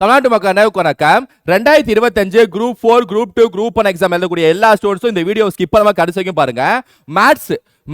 தமிழ்நாட்டு மக்கள் அனைவருக்கும் வணக்கம். 2025 குரூப் 4 குரூப் 2 குரூப் 1 எக்ஸாம் எழுதக்கூடிய எல்லா ஸ்டூடெண்ட்ஸும் இந்த வீடியோ ஸ்கிப் பண்ணாம கடைசி வரைக்கும் பாருங்க.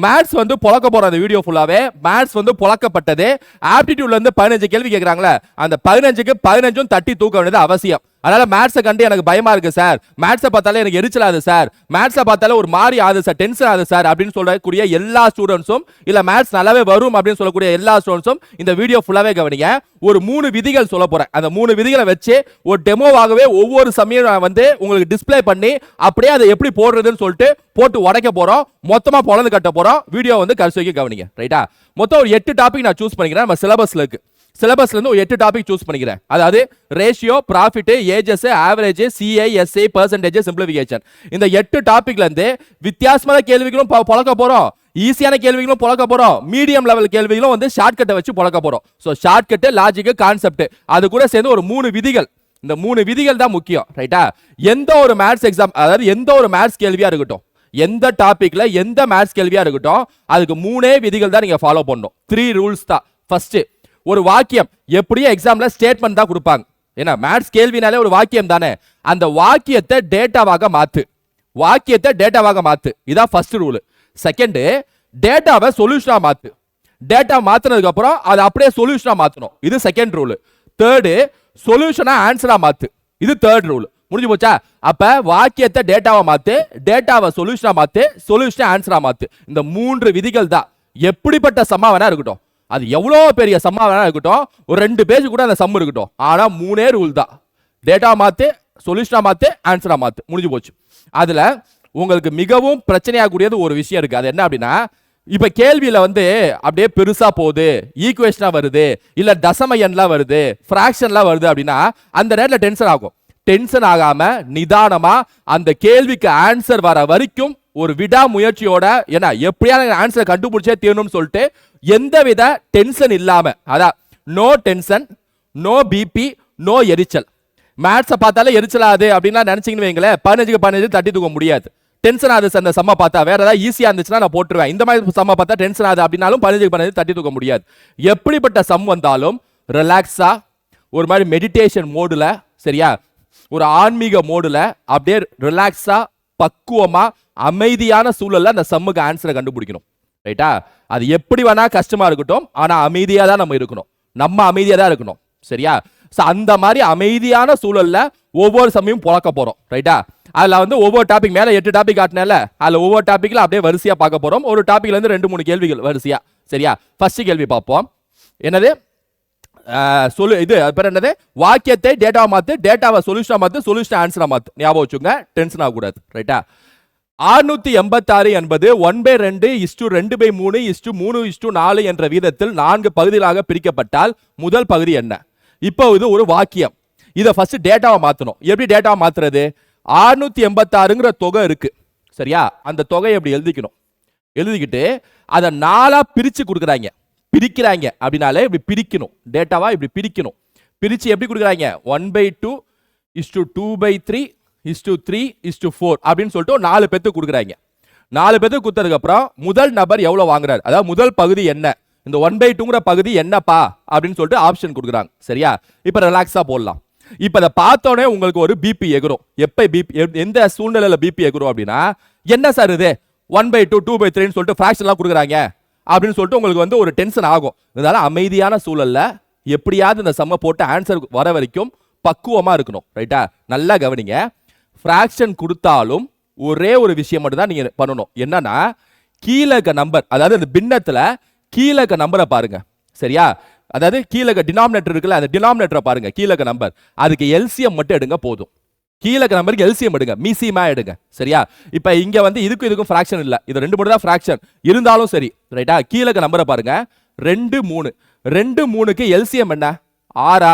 மேத்ஸ் வந்து பொளக்க போற அந்த வீடியோ ஃபுல்லாவே மேத்ஸ் வந்து பொளக்கப்பட்டது. ஆப்டிடியூட்ல இருந்து 15 கேள்வி கேக்குறாங்களே, அந்த 15க்கு 15ம் தட்டி தூக்க வேண்டியது அவசியம். அதனால மேத்ஸை கண்டு எனக்கு பயமா இருக்கு சார், மேத்ஸை பார்த்தாலே எனக்கு எரிச்சல் ஆகுது சார், மேத்ஸை பார்த்தாலே ஒரு மாதிரி ஆகுது சார், டென்ஷன் ஆகுது சார் அப்படின்னு சொல்லக்கூடிய எல்லா ஸ்டூடெண்ட்ஸும், இல்ல மேத்ஸ் நல்லாவே வரும் அப்படின்னு சொல்லக்கூடிய எல்லா ஸ்டூடெண்ட்ஸும் இந்த வீடியோ ஃபுல்லாவே கவனிங்க. ஒரு 3 விதிகள் சொல்ல போறேன். அந்த 3 விதிகளை வச்சு ஒரு டெமோவாகவே ஒவ்வொரு சமயம் நான் வந்து உங்களுக்கு டிஸ்ப்ளே பண்ணி அப்படியே அதை எப்படி போடுறதுன்னு சொல்லிட்டு போட்டு உடைக்க போறோம். மொத்தமா பொளந்து கட்ட போறோம். வீடியோ வந்து கடைசி வரைக்கும் கவனிங்க. ரைட்டா? மொத்தம் ஒரு 8 டாபிக் நான் சூஸ் பண்ணிக்கிறேன். நம்ம சிலபஸ்ல இருக்கு. சிலபஸ்ல இருந்து ஒரு 8 டாபிக் சூஸ் பண்ணிக்கிறேன். அதாவது ratio, profit, ages, average, CI, SI, percentage, simplification. இந்த 8 டாபிக்ல இருந்து வித்தியாசமான கேள்விகளும் பொளக்க போறோம், ஈஸியான கேள்விகளும் பொளக்க போறோம், மீடியம் லெவல் கேள்விகளும் வந்து ஷார்ட்கட்டை வச்சு பொளக்க போறோம். சோ ஷார்ட்கட், லாஜிக், கான்செப்ட் அது கூட சேர்ந்து ஒரு 3 விதிகள். இந்த 3 விதிகள் தான் முக்கியம். ரைட்டா? எந்த ஒரு மேத்ஸ் எக்ஸாம், அதாவது எந்த ஒரு மேத்ஸ் கேள்வியா இருக்கட்டும், எந்த டாபிக்ல எந்த மேத்ஸ் கேள்வியா இருக்கட்டும், அதுக்கு 3 விதிகள் தான் நீங்க ஃபாலோ பண்ணணும். 3 ரூல்ஸ் தான். ஃபர்ஸ்ட், ஒரு வாக்கியம் எப்படியே எக்ஸாம்ல ஸ்டேட்மெண்ட் தான் கொடுப்பாங்க. ஏன்னா மேத்ஸ் கேள்வினாலே ஒரு வாக்கியம் தானே. அந்த வாக்கியத்தை டேட்டாவாக மாத்து. வாக்கியத்தை டேட்டாவாக மாத்து. இதான் ஃபர்ஸ்ட் ரூல். செகண்ட், டேட்டாவை சொல்யூஷனா மாத்து. டேட்டா மாத்துனதுக்கு அப்புறம் அதை அப்படியே சொல்யூஷனா மாத்தணும். இது செகண்ட் ரூல். தேர்ட், சொல்யூஷனா ஆன்சரா மாத்து. இது தேர்ட் ரூல். முடிஞ்சு போச்சா? அப்ப வாக்கியத்தை டேட்டாவை மாத்து, டேட்டாவை சொல்யூஷனா மாத்து, சொல்யூஷனை ஆன்சரா மாத்து. இந்த 3 விதிகள் தான். எப்படிப்பட்ட சம்மா வேணா இருக்கட்டும், அது எவ்வளவு பெரிய சம்மா வேணா இருக்கட்டும், ஒரு 2 பேஜ் கூட அந்த சம் இருக்கட்டும், ஆனா 3 ரூல் தான். டேட்டா மாத்து, சொல்யூஷனா மாத்து, ஆன்சரா மாத்து. முடிஞ்சு போச்சு. அதுல உங்களுக்கு மிகவும் பிரச்சனையாகக்கூடியது ஒரு விஷயம் இருக்கு. அது என்ன அப்படின்னா, இப்ப கேள்வியில வந்து அப்படியே பெருசா போகுது, ஈக்குவேஷனா வருது, இல்ல தசம எண்லாம் வருது, பிராக்ஷன்லாம் வருது அப்படின்னா அந்த நேரத்துல டென்ஷன் ஆகும். டென்ஷன் ஆகாம நிதானமா அந்த கேள்விக்கு ஆன்சர் வர வரைக்கும் ஒரு விடா முயற்சியோட, ஏன்னா எப்படியான ஆன்சர் கண்டுபிடிச்சே தீரணும்னு சொல்லிட்டு எந்தவித டென்ஷன் இல்லாம, அதான் no tension, no BP, no எரிச்சல். மேத்ஸை பார்த்தாலே எரிச்சலாது அப்படின்னா நினைச்சீங்கன்னு வைங்களேன், 15க்கு 15 தட்டி தூக்க முடியாது. டென்ஷன் ஆகுது அந்த சம்மா பார்த்தா, வேற ஏதாவது ஈஸியா இருந்துச்சுன்னா நான் போட்டுருவேன். இந்த மாதிரி சம்மா பார்த்தா டென்ஷன் ஆகுது அப்படின்னாலும் 15க்கு 15 தட்டி தூக்க முடியாது. எப்படிப்பட்ட சம் வந்தாலும் ரிலாக்ஸா ஒரு மாதிரி மெடிடேஷன் மோடுல, சரியா, ஒரு ஆன்மீக மோடுல அப்படியே ரிலாக்ஸா பக்குவமா அமைதியான சூழல்ல அந்த சம்முக்கு ஆன்சரை கண்டுபிடிக்கணும். ரைட்டா? அது எப்படி வேணா கஷ்டமா இருக்கட்டும், ஆனா அமைதியா தான் நம்ம இருக்கணும். நம்ம அமைதியா தான் இருக்கணும். சரியா? அந்த மாதிரி அமைதியான சூழல்ல ஒவ்வொரு சமயம் பொளக்க போறோம். ரைட்டா? அதுல வந்து ஒவ்வொரு டாபிக், மேல 8 டாபிக் காட்டினால அதுல ஒவ்வொரு டாபிக்ல அப்படியே வரிசையா பார்க்க போறோம். ஒரு டாபிக்ல இருந்து 2-3 கேள்விகள் வரிசையா. சரியா? ஃபர்ஸ்ட் கேள்வி பார்ப்போம். என்னது? இது பேர் என்னது? வாக்கியத்தை டேட்டாவை மாத்து, டேட்டாவை சொல்யூஷனா மாத்து, சொல்யூஷன் ஆன்சரா மாத்து. ஞாபகம் வச்சுங்க, டென்ஷன் ஆக கூடாது. ரைட்டா? 686 என்பது 1/2:2/3:3:4 என்ற வீதத்தில் 4 பகுதிகளாக பிரிக்கப்பட்டால் முதல் பகுதி என்ன? இப்போ இது ஒரு வாக்கியம். இதை ஃபர்ஸ்ட் டேட்டாவை மாத்தணும். எப்படி டேட்டாவை மாத்துறது? 686ங்கிற தொகை இருக்கு, சரியா? அந்த தொகையை எப்படி எழுதிக்கணும். எழுதிக்கிட்டு அதை 4ஆ பிரிச்சு கொடுக்குறாங்க. பிரிக்கிறாங்க அப்படின்னாலே இப்படி பிரிக்கணும். டேட்டாவா இப்படி பிரிக்கணும். பிரிச்சு எப்படி கொடுக்குறாங்க? 1/2:2/3:3:4 அப்படின்னு சொல்லிட்டு 4 பேத்துக்கு கொடுக்குறாங்க. 4 பேத்துக்கு கொடுத்ததுக்கு அப்புறம் முதல் நபர் எவ்வளவு வாங்குறாரு, அதாவது முதல் பகுதி என்ன, இந்த 1/2ங்கிற பகுதி என்னப்பா அப்படின்னு சொல்லிட்டு ஆப்ஷன் கொடுக்குறாங்க. சரியா? இப்ப ரிலாக்ஸா போடலாம். இப்ப அதை பார்த்தோன்னே உங்களுக்கு ஒரு பிபி எகுரும். எப்ப பிபி, எந்த சூழ்நிலையில பிபி எகுரும் அப்படின்னா, என்ன சார் இது 1/2 2/3 சொல்லிட்டு ஃபிராக்ஷன்லாம் கொடுக்குறாங்க அப்படின்னு சொல்லிட்டு உங்களுக்கு வந்து ஒரு டென்ஷன் ஆகும். இதனால அமைதியான சூழல்ல எப்படியாவது இந்த சம்ம போட்டு ஆன்சர் வர வரைக்கும் பக்குவமா இருக்கணும். ரைட்டா? நல்லா கவனிங்க. ஃபிராக்ஷன் கொடுத்தாலும் ஒரே ஒரு விஷயம் மட்டும் தான் நீங்க பண்ணணும். என்னன்னா, கீழே நம்பர், அதாவது அந்த பின்னத்துல கீழே நம்பரை பாருங்க. சரியா? அதாவது கீழே டினாமினேட்டர் இருக்குல்ல, அந்த டினாமினேட்டரை பாருங்க. கீழே நம்பர், அதுக்கு எல்சிஎம் மட்டும் எடுங்க போதும். கீழே நம்பருக்கு எல்சிஎம் எடுங்க, மீசியமா எடுங்க. சரியா? இப்ப இங்க வந்து இதுக்கும் ஃபிராக்ஷன் இல்ல, இது 2 மட்டும் தான் ஃபிராக்ஷன் இருந்தாலும் சரி. ரைட்டா? கீழே நம்பரை பாருங்க. 2 3 2 3க்கு எல்சிஎம் என்ன? 6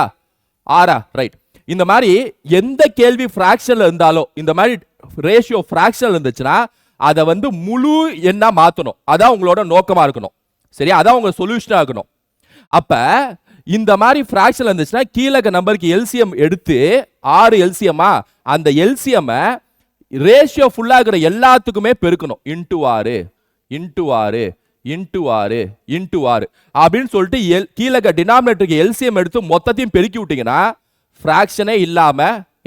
ரைட். இந்த மாதிரி எந்த கேள்வி ஃபிராக்ஷன்ல இருந்தாலும், இந்த மாதிரி ரேஷியோ ஃபிராக்ஷன்ல இருந்துச்சுன்னா அதை வந்து முழு எண்ணா மாத்தணும். அதான் உங்களோட நோக்கமா இருக்கணும். சரியா? அதான் உங்க சொல்யூஷனா இருக்கணும். அப்ப இந்த மாதிரி ஃபிராக்ஷன் இருந்துச்சுன்னா கீழே நம்பருக்கு எல்சிஎம் எடுத்து 6 எல்சிஎம்மா, அந்த எல்சிஎம் ரேஷியோ ஃபுல்லா இருக்கிற எல்லாத்துக்குமே பெருக்கணும். இன்டு 6 இன்டு 6 இன்டு 6 இன்டு 6 அப்படின்னு சொல்லிட்டு கீழே டினாமினேட்டருக்கு எல்சிஎம் எடுத்து மொத்தத்தையும் பெருக்கி விட்டீங்கன்னா ஃப்ராக்ஷனே இல்லாம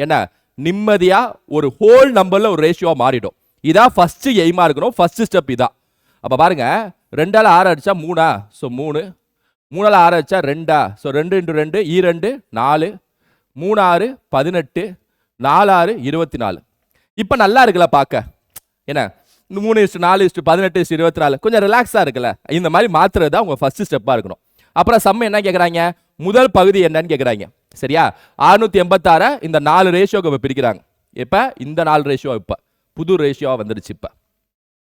என்ன நிம்மதியா ஒரு ஹோல் நம்பர்ல ஒரு ரேஷியோவா மாறிடும். இதான் ஃபர்ஸ்ட் எய்மா இருக்கணும். ஃபர்ஸ்ட் ஸ்டெப் இதான். அப்ப பாருங்க 2ஆல 6 அடிச்சா 3, ஸோ 3, 3ஆல 6 அடிச்சா 2, ஸோ 2 × 2 2 4, 3 6 18, 4 6 24. இப்ப நல்லா இருக்குல்ல பார்க்க, என்ன 3:4:18:24 கொஞ்சம் ரிலாக்ஸா இருக்குல்ல. இந்த மாதிரி மாத்துறது தான் உங்க ஃபர்ஸ்ட் ஸ்டெப்பா இருக்கணும். அப்புறம் சம் என்ன கேக்குறாங்க, முதல் பகுதி என்னன்னு கேக்குறாங்க. சரியா, 686 இந்த 4 ரேஷியோக்கு பிரிக்கிறாங்க. இப்ப இந்த 4 ரேஷியோ இப்ப புது ரேஷியோவா வந்துருச்சு. இப்ப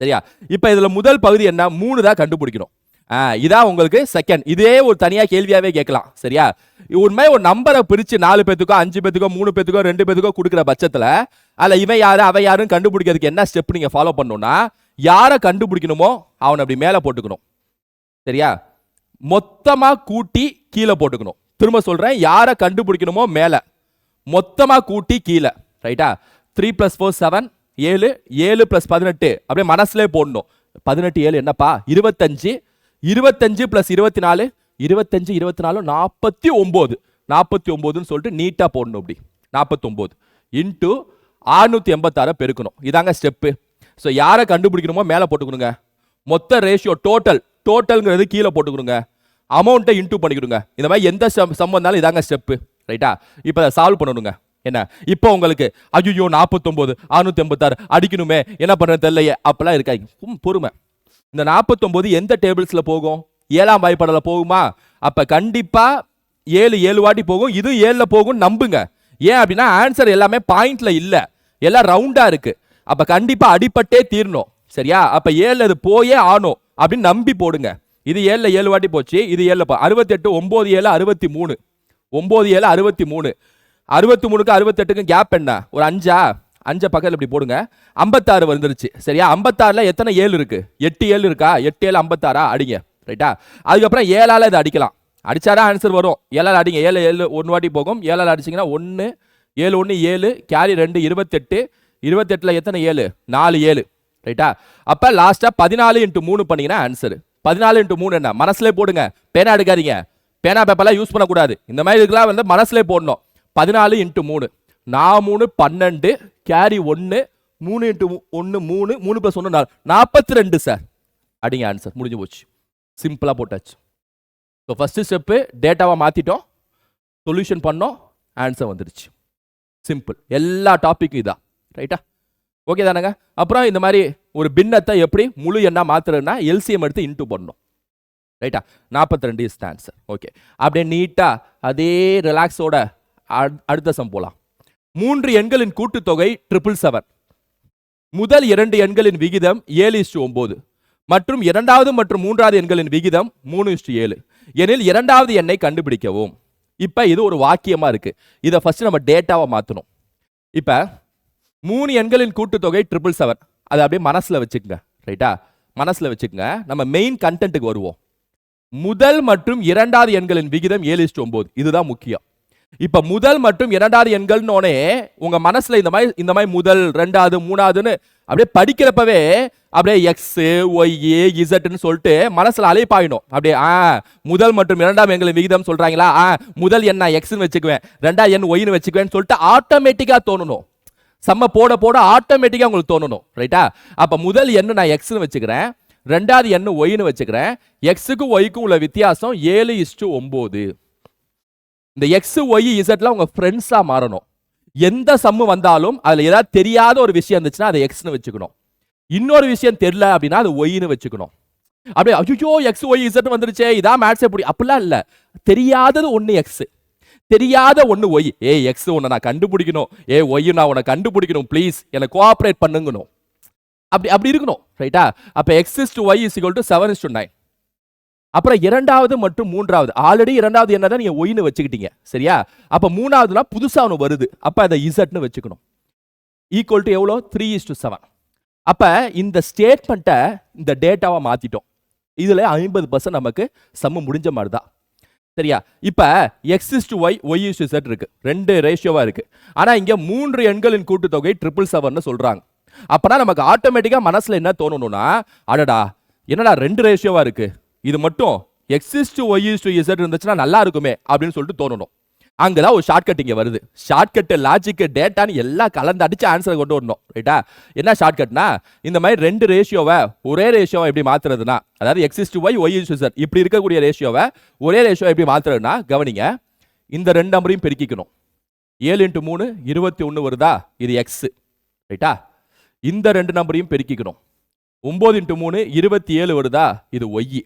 சரியா, இப்ப இதுல முதல் பகுதி என்ன, 3 தான் கண்டுபிடிக்கணும். இதான் உங்களுக்கு செகண்ட். இதே ஒரு தனியா கேள்வியாவே கேட்கலாம். சரியா, உண்மை ஒரு நம்பரை பிரிச்சு 4 பேத்துக்கோ 5 பேத்துக்கோ 3 பேத்துக்கோ 2 பேத்துக்கோ கொடுக்குற பட்சத்துல அல்ல இவன் யாரு அவன் யாருன்னு கண்டுபிடிக்கிறதுக்கு என்ன ஸ்டெப் நீங்க ஃபாலோ பண்ணணும்னா, யாரை கண்டுபிடிக்கணுமோ அவனை அப்படி மேல போட்டுக்கணும். சரியா, மொத்தமா கூட்டி கீழே போட்டுக்கணும். திரும்ப சொல்றேன், யாரை கண்டுபிடிக்கணுமோ மேல, மொத்தமா கூட்டி கீழே. ரைட்டா, 3 + 4 7, 7 7 + 18 அப்படியே மனசுலே போடணும். 18 7 என்னப்பா 25, 25 + 24 25 24 49, 49ன்னு சொல்லிட்டு நீட்டா போடணும். அப்படி 49 இன்டு 686 பெருக்கணும். இதாங்க ஸ்டெப்பு. ஸோ யாரை கண்டுபிடிக்கணுமோ மேலே போட்டுக்கணுங்க. மொத்த ரேஷியோ டோட்டல்ங்கிறது கீழே போட்டுக்கணுங்க. அமௌண்ட்டை இன்டூ பண்ணிக்கணுங்க. இந்த மாதிரி எந்த சம் வந்தாலும் இதாங்க ஸ்டெப்பு. ரைட்டா, இப்போ அதை சால்வ் பண்ணணுங்க. என்ன இப்போ உங்களுக்கு ஐயோ 49 686 அடிக்கணுமே என்ன பண்றது தெரியலையே அப்பெல்லாம் இருக்காங்க. பொறுமை. இந்த 49 எந்த டேபிள்ஸ்ல போகும், 7ஆம் வாய்ப்பாடுல போகுமா? அப்ப கண்டிப்பா 7 வாட்டி போகும். இது 7ல போகும் நம்புங்க. ஏன் அப்படின்னா ஆன்சர் எல்லாமே பாயிண்ட்ல இல்ல, எல்லாம் ரவுண்டா இருக்கு. அப்ப கண்டிப்பா அடிப்பட்டே தீரணும். சரியா, அப்ப 7 அது போயே ஆனும் அப்படின்னு நம்பி போடுங்க. இது 7ல 7 வாட்டி போச்சு, இது 7ல 68 9 7 63 9 7 63 63க்கு 68க்கு கேப் என்ன, ஒரு 5 பக்கத்துல இப்படி போடுங்க. 56 வந்துருச்சு. சரியா, 56ல எத்தனை 7 இருக்கு, 8 7 இருக்கா, 8 7 56 அடிங்க. ரைட்டா, அதுக்கப்புறம் 7ஆல இதை அடிக்கலாம். அடிச்சாதான் ஆன்சர் வரும். 7ஆல அடிங்க. 7 7 1 வாட்டி போகும். 7ஆல அடிச்சீங்கன்னா 1 7 1 7 கேரி 2 28 28ல எத்தனை 7 4 7. ரைட்டா, அப்ப லாஸ்டா 14 × 3 பண்ணீங்கன்னா ஆன்சர். 14 × 3 என்ன, மனசுல போடுங்க. பேனா எடுக்காதீங்க, பேனா பேப்பர்லாம் யூஸ் பண்ணக்கூடாது. இந்த மாதிரி இதுக்கெல்லாம் வந்து மனசுல போடணும். 14 × 3 3 12 கேரி 1 3 × 1 3 3 + 1 4 42 சார். அடிங்க, ஆன்சர் முடிஞ்சு போச்சு. சிம்பிளா போட்டாச்சு. ஸோ ஃபர்ஸ்ட் ஸ்டெப்பு டேட்டாவை மாத்திட்டோம், சொல்யூஷன் பண்ணோம், ஆன்சர் வந்துருச்சு. சிம்பிள். எல்லா டாபிக்கும் இதான். ரைட்டா, ஓகே தானங்க. அப்புறம் இந்த மாதிரி ஒரு பின்னத்தை எப்படி முழு எண்ணா மாத்துறதுன்னா எல்சிஎம் எடுத்து இன்டூ பண்ணணும். ரைட்டா, 42 இஸ் தி ஆன்சர். ஓகே, அப்படியே நீட்டா அதே ரிலாக்ஸோட அடுத்த சம் போலாம். 3 எண்களின் கூட்டுத்தொகை 777. முதல் 2 எண்களின் விகிதம் 7:9 மற்றும் இரண்டாவது மற்றும் மூன்றாவது எண்களின் விகிதம் 3:7 எனில் இரண்டாவது எண்ணை கண்டுபிடிக்கவும். இப்ப இது ஒரு வாக்கியமா இருக்கு. இதை ஃபர்ஸ்ட் நம்ம டேட்டாவை மாத்தணும். இப்ப 3 எண்களின் கூட்டுத்தொகை 777, அதை அப்படியே மனசுல வச்சுக்கங்க. ரைட்டா, மனசுல வச்சுக்கங்க. நம்ம மெயின் கண்டென்ட்டுக்கு வருவோம். முதல் மற்றும் இரண்டாவது எண்களின் விகிதம் 7:9, இதுதான் முக்கியம். இப்ப முதல் மற்றும் இரண்டாவது எண்கள்னோனே உங்க மனசுல இந்த மாதிரி முதல் 2வது 3வதுன்னு அப்படியே படிக்கிறப்பவே அப்படியே எக்ஸ் ஒய் இசட்னு சொல்லிட்டு மனசுல அலைப்பாயிடும். அப்படியே முதல் மற்றும் இரண்டாம் எண்களின் விகிதம் சொல்றாங்களா, முதல் எண் நான் எக்ஸ்னு வச்சுக்குவேன், 2வது எண் ஒய்னு வச்சுக்குவேன்னு சொல்லிட்டு ஆட்டோமேட்டிக்கா தோணணும். செம்ம போட போட ஆட்டோமேட்டிக்கா உங்களுக்கு தோணணும். ரைட்டா, அப்ப முதல் எண் நான் எக்ஸ்னு வச்சுக்கிறேன், 2வது எண் ஒய்னு வச்சுக்கிறேன். எக்ஸுக்கும் ஒய்க்கும் உள்ள வித்தியாசம் 7:9. இந்த எக்ஸ் ஒய் இசட்ல உங்க ஃப்ரெண்ட்ஸா மாறணும். எந்த சம்மு வந்தாலும் அதுல ஏதாவது தெரியாத ஒரு விஷயம் இருந்துச்சுன்னா அதை எக்ஸ்னு வச்சுக்கணும். இன்னொரு விஷயம் தெரியல அப்படின்னா அது ஒய்னு வச்சுக்கணும். அப்படியே ஐயோ எக்ஸ் ஒய் இசட் வந்துருச்சே இதான் மேட்ச் எப்படி, அப்படிலாம் இல்ல. தெரியாதது ஒன்னு எக்ஸ், தெரியாத ஒன்னு ஒய். எக்ஸ் உன்னை நான் கண்டுபிடிக்கணும், ஒய் நான் உன்னை கண்டுபிடிக்கணும், ப்ளீஸ் என்னை கோஆபரேட் பண்ணுங்கணும். அப்படி இருக்கணும். ரைட்டா, அப்ப x/y = 7:9. அப்புறம் இரண்டாவது மற்றும் மூன்றாவது ஆல்ரெடி இரண்டாவது என்னதான் நீங்க ஒய்னு வச்சுக்கிட்டீங்க. சரியா, அப்ப மூணாவதுனா புதுசா ஒன்று வருது, அப்ப அதை இசட்னு வச்சுக்கணும். ஈக்குவல் டு எவ்வளோ 3:7. அப்ப இந்த ஸ்டேட்மெண்ட்டை இந்த டேட்டாவை மாத்திட்டோம். இதுல 50% நமக்கு சம்மு முடிஞ்ச மாதிரி தான். சரியா, இப்ப x/y y/z இருக்கு, 2 ரேஷியோவா இருக்கு. ஆனா இங்க 3 எண்களின் கூட்டுத்தொகை 777 சொல்றாங்க. அப்பனா நமக்கு ஆட்டோமேட்டிக்கா மனசுல என்ன தோணணும்னா, அடடா என்னடா 2 ரேஷியோவா இருக்கு, இது மட்டும் x/y/z இருந்துச்சுன்னா நல்லா இருக்குமே அப்படின்னு சொல்லிட்டு தோணணும். அங்கதான் ஒரு ஷார்ட்கட் இங்க வருது. ஷார்ட்கட் லாஜிக் டேட்டான்னு எல்லாம் கலந்து அடிச்சு ஆன்சர் கொண்டு வரணும். ரைட்டா? என்ன ஷார்ட்கட்னா இந்த மாதிரி ரெண்டு ரேஷியோவை ஒரே ரேஷியோவை எப்படி மாத்துறதுனா, அதாவது x/y y/z இப்படி இருக்கக்கூடிய ரேஷியோவை ஒரே ரேஷியோ எப்படி மாத்துறதுனா, கவனிங்க, இந்த ரெண்டு நம்பரையும் பெருக்கிக்கணும். 7 × 3 21 வருதா, இது x. ரைட்டா? இந்த ரெண்டு நம்பரையும் பெருக்கிக்கணும். 9 × 3 27 வருதா, இது y.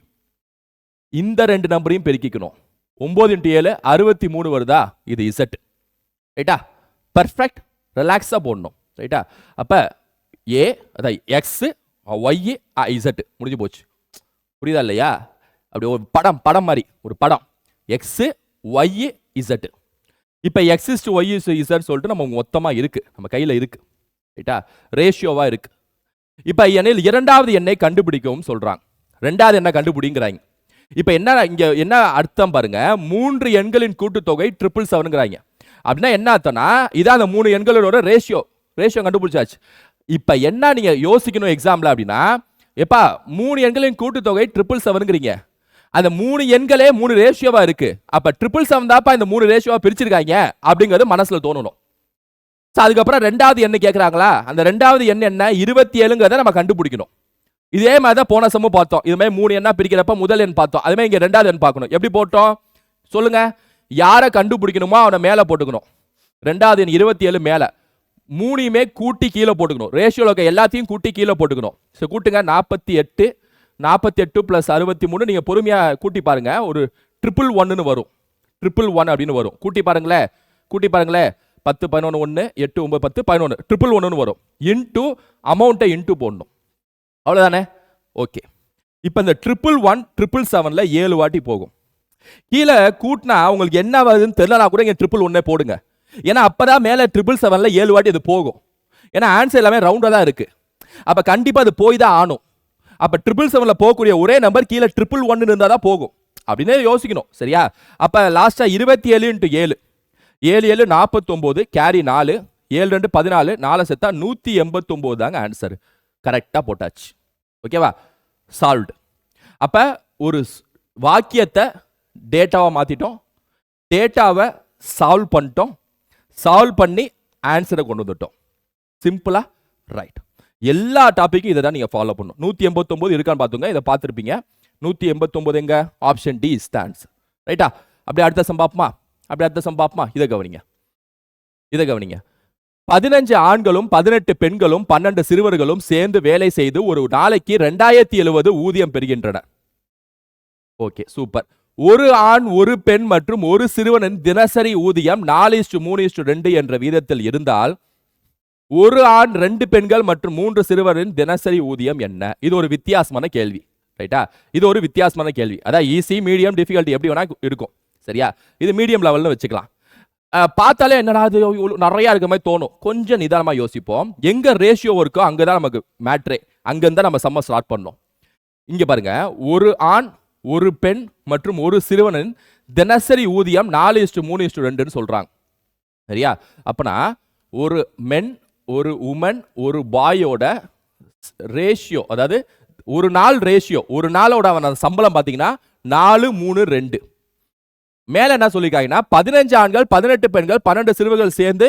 இந்த ரெண்டு நம்பரையும் பெருக்கிக்கணும். 9 × 7 63 வருதா, இது z. ரைட்டா? பர்ஃபெக்ட். ரிலாக்ஸா போடணும். ரைட்டா? அப்ப a அதான் x y z முடிஞ்சு போச்சு. புரியுதா இல்லையா? அப்படி ஒரு படம் மாதிரி ஒரு படம் x y z. இப்ப x/y/z சொல்லிட்டு நம்ம மொத்தமா இருக்கு, நம்ம கையில இருக்கு. ரைட்டா? ரேஷியோவா இருக்கு. இப்ப எண்ணில் இரண்டாவது எண்ணை கண்டுபிடிக்கவும் சொல்றாங்க. ரெண்டாவது எண்ணை கண்டுபிடிங்கிறாங்க. இப்ப என்ன இங்க என்ன அர்த்தம் பாருங்க, 3 எண்களின் கூட்டுத்தொகை 777ங்கிறாங்க. அப்படின்னா என்ன அர்த்தம்னா, இதான் அந்த 3 எண்களோட ரேஷியோ கண்டுபிடிச்சாச்சு. இப்ப என்ன நீங்க யோசிக்கணும் எக்ஸாம்ல அப்படின்னா, எப்பா 3 எண்களின் கூட்டுத்தொகை 777ங்கிறீங்க, அந்த 3 எண்களே 3 ரேஷியோவா இருக்கு, அப்ப 777 தாப்பா இந்த 3 ரேஷியோவா பிரிச்சிருக்காங்க அப்படிங்கிறது மனசுல தோணணும். அதுக்கப்புறம் ரெண்டாவது எண்ணு கேட்கறாங்களா, அந்த ரெண்டாவது எண் என்ன 27ங்கிறத நம்ம கண்டுபிடிக்கணும். இதே மாதிரி தான் போன சமம் பார்த்தோம். இது மாதிரி 3 எண்ணா பிரிக்கிறப்ப முதல் எண் பார்த்தோம், அதே மாதிரி இங்க ரெண்டாவது எண் பார்க்கணும். எப்படி போட்டோம் சொல்லுங்க? யாரை கண்டுபிடிக்கணுமோ அவனை மேல போட்டுக்கணும். ரெண்டாவது எண் 27 மேல, 3யுமே கூட்டி கீழே போட்டுக்கணும். ரேஷியோல இருக்க எல்லாத்தையும் கூட்டி கீழே போட்டுக்கணும். கூட்டுங்க, 48 + 63. நீங்க பொறுமையா கூட்டி பாருங்க, ஒரு 111 வரும். 111 அப்படின்னு வரும். கூட்டி பாருங்களேன் 10 11 1 8 9 10 11 111 வரும். இன்டு அமௌண்ட்டை இன்டு போடணும். அவ்வளவுதானே? ஓகே. இப்ப இந்த 111 777ல 7 வாட்டி போகும். கீழே கூட்டினா உங்களுக்கு என்ன வருதுன்னு தெரியலனா கூட இங்க 111 போடுங்க. ஏன்னா அப்பதான் மேல 777ல 7 வாட்டி இது போகும். ஏன்னா ஆன்சர் எல்லாமே ரவுண்டா தான் இருக்கு. அப்ப கண்டிப்பா அது போய் தான் ஆனும். அப்ப 777ல போகக்கூடிய ஒரே நம்பர் கீழே 111 இருந்தா தான் போகும் அப்படின்னு யோசிக்கணும். சரியா? அப்ப லாஸ்டா 27 × 7 7 7 49 கேரி 4 7 2 14 4 செத்தா 189 தாங்க ஆன்சர். கரெக்டா போட்டாச்சு. ஓகேவா? சால்வ்டு. அப்ப ஒரு வாக்கியத்தை டேட்டாவா மாத்திட்டோம், டேட்டாவை சால்வ் பண்ணிட்டோம், சால்வ் பண்ணி ஆன்சரை கொண்டு வந்துட்டோம். சிம்பிளா? ரைட். எல்லா டாபிக்கும் இதை தான் நீங்க ஃபாலோ பண்ணணும். 189 இருக்கான்னு பாத்துங்க, இதை பார்த்துருப்பீங்க. 189 எங்க? Option D is the answer. ரைட்டா? அப்படியே அடுத்த சம் பார்ப்போமா? இதை கவனிங்க. 15 ஆண்களும் 18 பெண்களும் 12 சிறுவர்களும் சேர்ந்து வேலை செய்து ஒரு நாளைக்கு 2070 ஊதியம் பெறுகின்றனர். Okay, super. ஒரு ஆண் ஒரு பெண் மற்றும் ஒரு சிறுவனின் தினசரி ஊதியம் 4:3:2 என்ற வீதத்தில் இருந்தால் ஒரு ஆண் 2 பெண்கள் மற்றும் 3 சிறுவரின் தினசரி ஊதியம் என்ன? இது ஒரு வித்தியாசமான கேள்வி. ரைட்டா? இது ஒரு வித்தியாசமான கேள்வி. அதான் ஈஸி, மீடியம், டிஃபிகல்ட்டி எப்படி வேணா இருக்கும். சரியா? இது மீடியம் லெவல்னு வச்சுக்கலாம். பார்த்தாலே என்னடா அது நிறைய இருக்க மாதிரி தோணும். கொஞ்சம் நிதானமா யோசிப்போம். எங்க ரேஷியோ இருக்கோ அங்கதான் நமக்கு மேட்ரே. அங்கிருந்தா நம்ம சம்ம ஸ்டார்ட் பண்ணோம். இங்க பாருங்க, ஒரு ஆண் ஒரு பெண் மற்றும் ஒரு சிறுவனின் தினசரி ஊதியம் 4:3:2 சொல்றாங்க. சரியா? அப்பனா ஒரு மென் ஒரு உமன் ஒரு பாயோட ரேஷியோ, அதாவது ஒரு நாள் ரேஷியோ, ஒரு நாளோட அவன் சம்பளம் பார்த்தீங்கன்னா 4:3:2. மேல என்ன சொல்லிருக்காங்கன்னா 15 ஆண்கள் 18 பெண்கள் 12 சிறுவர்கள் சேர்ந்து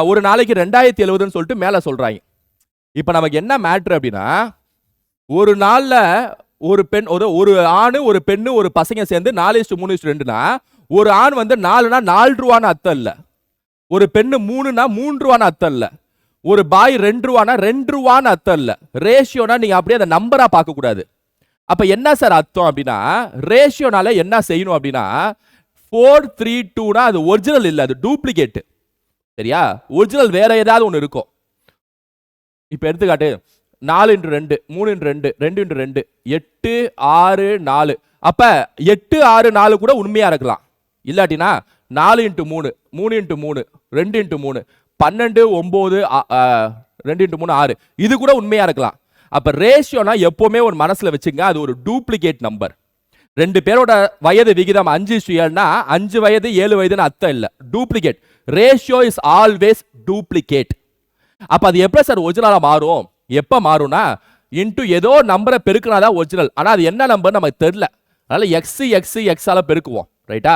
ஒரு நாளைக்கு 2070 சொல்லிட்டு மேல சொல்றாங்க. இப்ப நமக்கு என்ன மேட்ரு அப்படின்னா, ஒரு நாள்ல ஒரு பெண் ஒரு ஆணு ஒரு பெண்ணு ஒரு பசங்க சேர்ந்து 4:3:2னா ஒரு ஆண் வந்து 4னா 4 ரூபான்னு அர்த்தம் இல்ல, ஒரு பெண்ணு 3னா 3 ரூபான்னு அர்த்தம் இல்ல, ஒரு பாய் 2 ரூபானா 2 ரூபான்னு அர்த்தம் இல்ல. ரேஷியோனா நீங்க அப்படியே அந்த நம்பரா பார்க்க கூடாது. அப்ப என்ன சார் அர்த்தம் அப்படின்னா, ரேஷியோனால என்ன செய்யணும் அப்படின்னா 4:3:2னா அது ஒரிஜினல் இல்ல, அது டூப்ளிகேட். சரியா? ஒரிஜினல் வேற ஏதாவது ஒன்று இருக்கும். இப்ப எடுத்துக்காட்டு 4:2 3:2 2:2 8 6 4. அப்ப 8 6 4 கூட உண்மையா இருக்கலாம். இல்லாட்டினா 4:3 3:3 2:3 12 9 2:3 6 இது கூட உண்மையா இருக்கலாம். அப்ப ரேஷியோனா எப்பவுமே ஒரு மனசுல வச்சுங்க, அது ஒரு டூப்ளிகேட் நம்பர். 2 பேரோட வயது விகிதம் 5:7னா 5 வயது 7 வயதுன்னு அர்த்தம் இல்ல, duplicate. Ratio is always duplicate. அப்ப அது எப்ப சார் ஒரிஜினலா மாறும்? எப்ப மாறும்னா இன்டு ஏதோ நம்பரை பெருக்கினாதான் ஒரிஜினல். ஆனா அது என்ன நம்பர் நமக்கு தெரியல, அதனால எக்ஸ் ஆல பெருக்குவோம். ரைட்டா?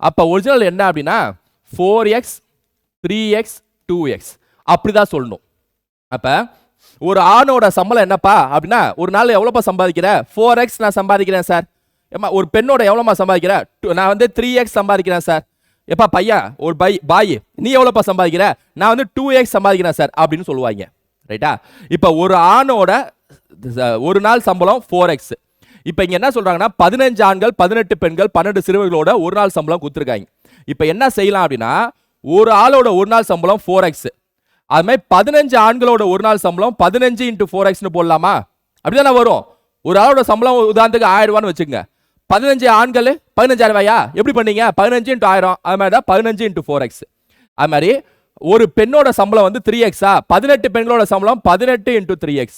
அப்ப ஒரிஜினல் என்ன அப்படின்னா 4x 3x 2x அப்படிதான் சொல்லணும். அப்ப ஒரு ஆணோட சம்பளம் என்னப்பா அப்படின்னா ஒரு நாள் எவ்வளோப்பா சம்பாதிக்கிற? 4x நான் சம்பாதிக்கிறேன் சார். ஏமா ஒரு பெண்ணோட எவ்வளோமா சம்பாதிக்கிற? நான் வந்து 3x சம்பாதிக்கிறேன் சார். எப்பா பையன் ஒரு பாய் நீ எவ்வளோப்பா சம்பாதிக்கிற? நான் வந்து 2x சம்பாதிக்கிறேன் சார் அப்படின்னு சொல்லுவாங்க. ரைட்டா? இப்போ ஒரு ஆணோட ஒரு நாள் சம்பளம் 4x. இப்போ இங்க என்ன சொல்றாங்கன்னா 15 ஆண்கள் 18 பெண்கள் 12 சிறுவர்களோட ஒரு நாள் சம்பளம் கொடுத்துருக்காங்க. இப்போ என்ன செய்யலாம் அப்படின்னா ஒரு ஆளோட ஒரு நாள் சம்பளம் 4x, அது மாதிரி 15 ஆண்களோட ஒரு நாள் சம்பளம் 15 × 4xன்னு போடலாமா? அப்படிதானே வரும். ஒரு ஆளோட சம்பளம் உதாரணத்துக்கு 1000 ரூபான்னு வச்சுக்கோங்க. 15 ஆண்கள் 15000 ரூபாயா? எப்படி பண்ணீங்க? 15 × 1000, அது மாதிரி தான் 15 × 4x. அது மாதிரி ஒரு பெண்ணோட சம்பளம் வந்து 3x, 18 பெண்களோட சம்பளம் 18 × 3x.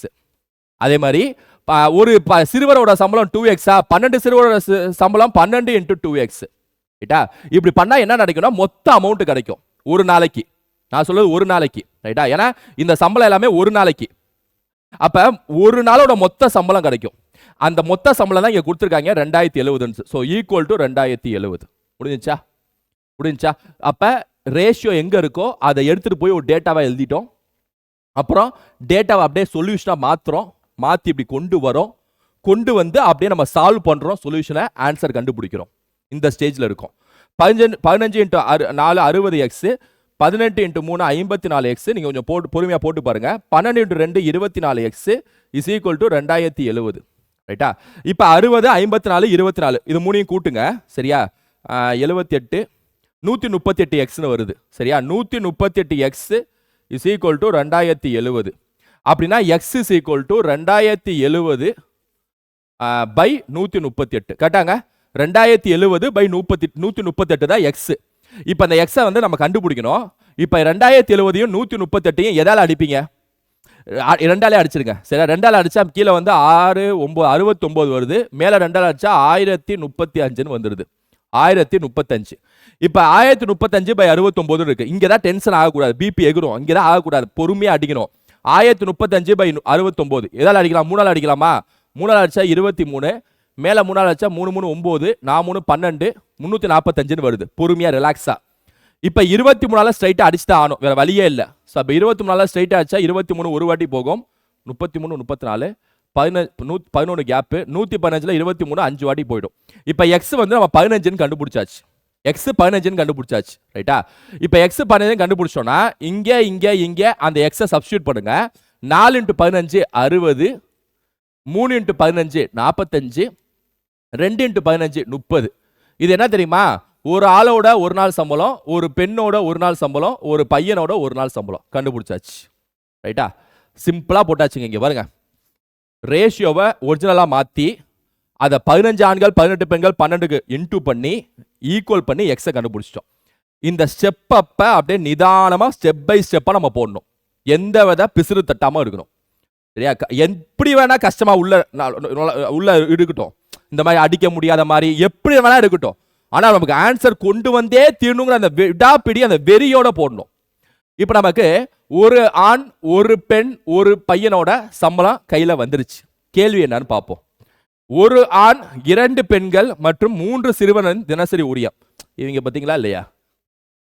அதே மாதிரி ஒரு சிறுவரோட சம்பளம் 2x, 12 சிறுவரோட சம்பளம் 12 × 2x. ரைட்டா? இப்படி பண்ணா என்ன நடக்கும்னா மொத்த அமௌண்ட் கிடைக்கும் ஒரு நாளைக்கு. நான் சொல்றது ஒரு நாளைக்கு. ரைட்டா? ஏன்னா இந்த சம்பளம் எல்லாமே ஒரு நாளைக்கு. அப்ப ஒரு நாளோட மொத்த சம்பளம் கிடைக்கும். அந்த மொத்த சம்பளம் தான் இங்க கொடுத்துருக்காங்க 2070. So equal to 2070. முடிஞ்சுச்சா? அப்ப ரேஷியோ எங்க இருக்கோ அதை எடுத்துட்டு போய் ஒரு டேட்டாவை எழுதிட்டோம். அப்புறம் டேட்டாவை அப்படியே சொல்யூஷனா மாத்தி இப்படி கொண்டு வந்து அப்படியே நம்ம சால்வ் பண்றோம். சொல்யூஷனை ஆன்சர் கண்டுபிடிக்கிறோம். இந்த ஸ்டேஜ்ல இருக்கும். 15 × 4 60x, 18 × 3 54x. நீங்க கொஞ்சம் பொறுமையா போட்டு பாருங்க. 12 × 2 24x இஸ் ஈக்குவல் டு 2070. ரைட்டா? இப்ப 60 54 24 இது மூணையும் கூட்டுங்க. சரியா? 78 138x வருது. சரியா? 138x is equal to 2070. அப்படின்னா x is equal to 2070 by 138. கேட்டாங்க 2070 பை 138 தான் x. இப்போ அந்த x வந்து நம்ம கண்டுபிடிக்கணும். இப்போ 2070யும் 138யும் எதால அடிப்பீங்க? 2ஆலே அடிச்சிருங்க. சரி, 2ஆல அடிச்சா கீழே வந்து 6 9 69 வருது. மேல 2ஆல அடிச்சா 1035ன்னு வந்துருது. 1035. இப்போ 1035 பை 69 இருக்கு. இங்க தான் டென்ஷன் ஆகக்கூடாது, பிபி எகிரும். இங்க தான் ஆகக்கூடாது, பொறுமையா அடிக்கணும். 1035 பை 69 எதால அடிக்கலாம்? 3ஆல அடிக்கலாமா? 3ஆல அடிச்சா 23, மேல 3ஆல அடிச்சா 3 3 9, 4 3 12, 345ன்னு வருது. பொறுமையா ரிலாக்ஸா. இப்ப 23ஆல ஸ்ட்ரைட்டா அடிச்சுட்டா ஆனும், வேற வழியே இல்ல. சோ அப்ப 23ஆல ஸ்ட்ரைட்டா அடிச்சா 23 ஒரு வாட்டி போகும், 33 34 11 கேப், 115ல 23 5 வாட்டி போயிடும். இப்ப x வந்து நம்ம 15ன்னு கண்டுபிடிச்சாச்சு. x 15ன்னு கண்டுபிடிச்சாச்சு. ரைட்டா? இப்ப x 15 கண்டுபிடிச்சோம்னா இங்க அந்த x சப்ஸ்டிட்யூட் பண்ணுங்க. 4 × 15 60, 3 × 15 45, 2 × 15 30. இது என்ன தெரியுமா? ஒரு ஆளோட ஒரு நாள் சம்பளம், ஒரு பெண்ணோட ஒரு நாள் சம்பளம், ஒரு பையனோட ஒரு நாள் சம்பளம் கண்டுபிடிச்சாச்சு. ரைட்டா? சிம்பிளா போட்டாச்சுங்க. இங்க பாருங்க, ரேஷியோவை ஒரிஜினலா மாத்தி அதை 15 ஆண்கள் 18 பெண்கள் 12க்கு இன்டூ பண்ணி ஈக்குவல் பண்ணி எக்ஸை கண்டுபிடிச்சிட்டோம். இந்த ஸ்டெப் அப்ப அப்படியே நிதானமா ஸ்டெப் பை ஸ்டெப்பா நம்ம போடணும். எந்த வித பிசுறு தட்டாம இருக்கணும். சரியா? எப்படி வேணா கஷ்டமா உள்ள இருக்கட்டும், இந்த மாதிரி அடிக்க முடியாத மாதிரி எப்படி வேணா இருக்கட்டும், ஆனா நமக்கு ஆன்சர் கொண்டு வந்தே தீரணுங்கிற அந்த விடாப்பிடி அந்த வெறியோட போடணும். இப்ப நமக்கு ஒரு ஆண் ஒரு பெண் ஒரு பையனோட சம்பளம் கையில வந்துருச்சு. கேள்வி என்னன்னு பார்ப்போம். ஒரு ஆண் 2 பெண்கள் மற்றும் 3 சிறுவனின் தினசரி ஊதியம். இவங்க பாத்தீங்களா இல்லையா?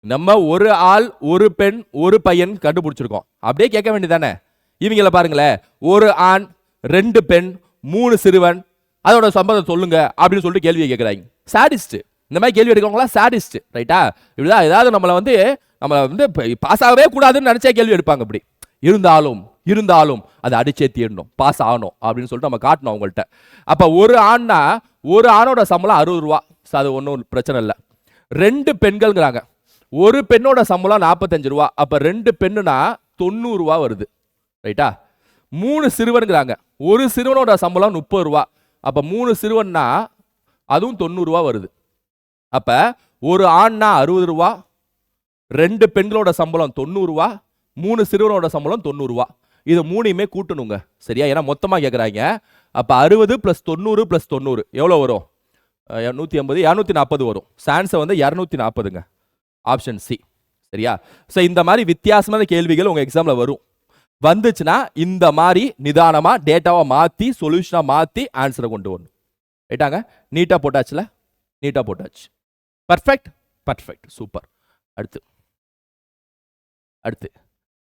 நம்ம ஒரு ஆள் ஒரு பெண் ஒரு பையன் கண்டுபிடிச்சிருக்கோம். அப்படியே கேட்க வேண்டியதானே? இவங்கள பாருங்களேன், ஒரு ஆண் 2 பெண் 3 சிறுவன், அதோட சம்பளம் சொல்லுங்க அப்படின்னு சொல்லிட்டு கேள்வியை கேட்கிறாங்க. சாடிஸ்ட். இந்த மாதிரி கேள்வி எடுக்கிறவங்களா சாடிஸ்ட். ரைட்டா? இப்படிதான் ஏதாவது நம்மளை வந்து பாஸ் ஆகவே கூடாதுன்னு நினைச்சே கேள்வி எடுப்பாங்க. இப்படி இருந்தாலும் அதை அடிச்சே தீரணும், பாஸ் ஆகணும் அப்படின்னு சொல்லிட்டு நம்ம காட்டணும் அவங்கள்ட்ட. அப்ப ஒரு ஆண்னா ஒரு ஆணோட சம்பளம் 60 ரூபா. அது ஒன்றும் பிரச்சனை இல்லை. 2 பெண்கள்ங்கிறாங்க, ஒரு பெண்ணோட சம்பளம் 45 ரூபா. அப்ப 2 பெண்ணுனா 90 ரூபா வருது. ரைட்டா? 3 சிறுவன்கிறாங்க, ஒரு சிறுவனோட சம்பளம் 30 ரூபா. அப்ப 3 சிறுவன்னா அதுவும் 90 ரூபா வருது. அப்ப ஒரு ஆண்னா 60 ரூபா, 2 பெண்களோட சம்பளம் 90 ரூபா, 3 சிறுவனோட சம்பளம் 90 ரூபா. இது மூணையுமே கூட்டணுங்க. சரியா? ஏன்னா மொத்தமா கேட்குறாங்க. அப்ப 60 + 90 + 90 எவ்வளவு வரும்? 180 240 வரும். சான்சர் வந்து 240ங்க. Option C. சரியா? சோ இந்த மாதிரி வித்தியாசமான கேள்விகள் உங்க எக்ஸாம்ல வரும். வந்துச்சுன்னா இந்த மாதிரி நிதானமா டேட்டாவை மாத்தி சொல்யூஷனா மாத்தி ஆன்சரை கொண்டு வரணும். ரைட்டாங்க? நீட்டா போட்டாச்சுல? நீட்டா போட்டாச்சு. Perfect perfect super. அடுத்து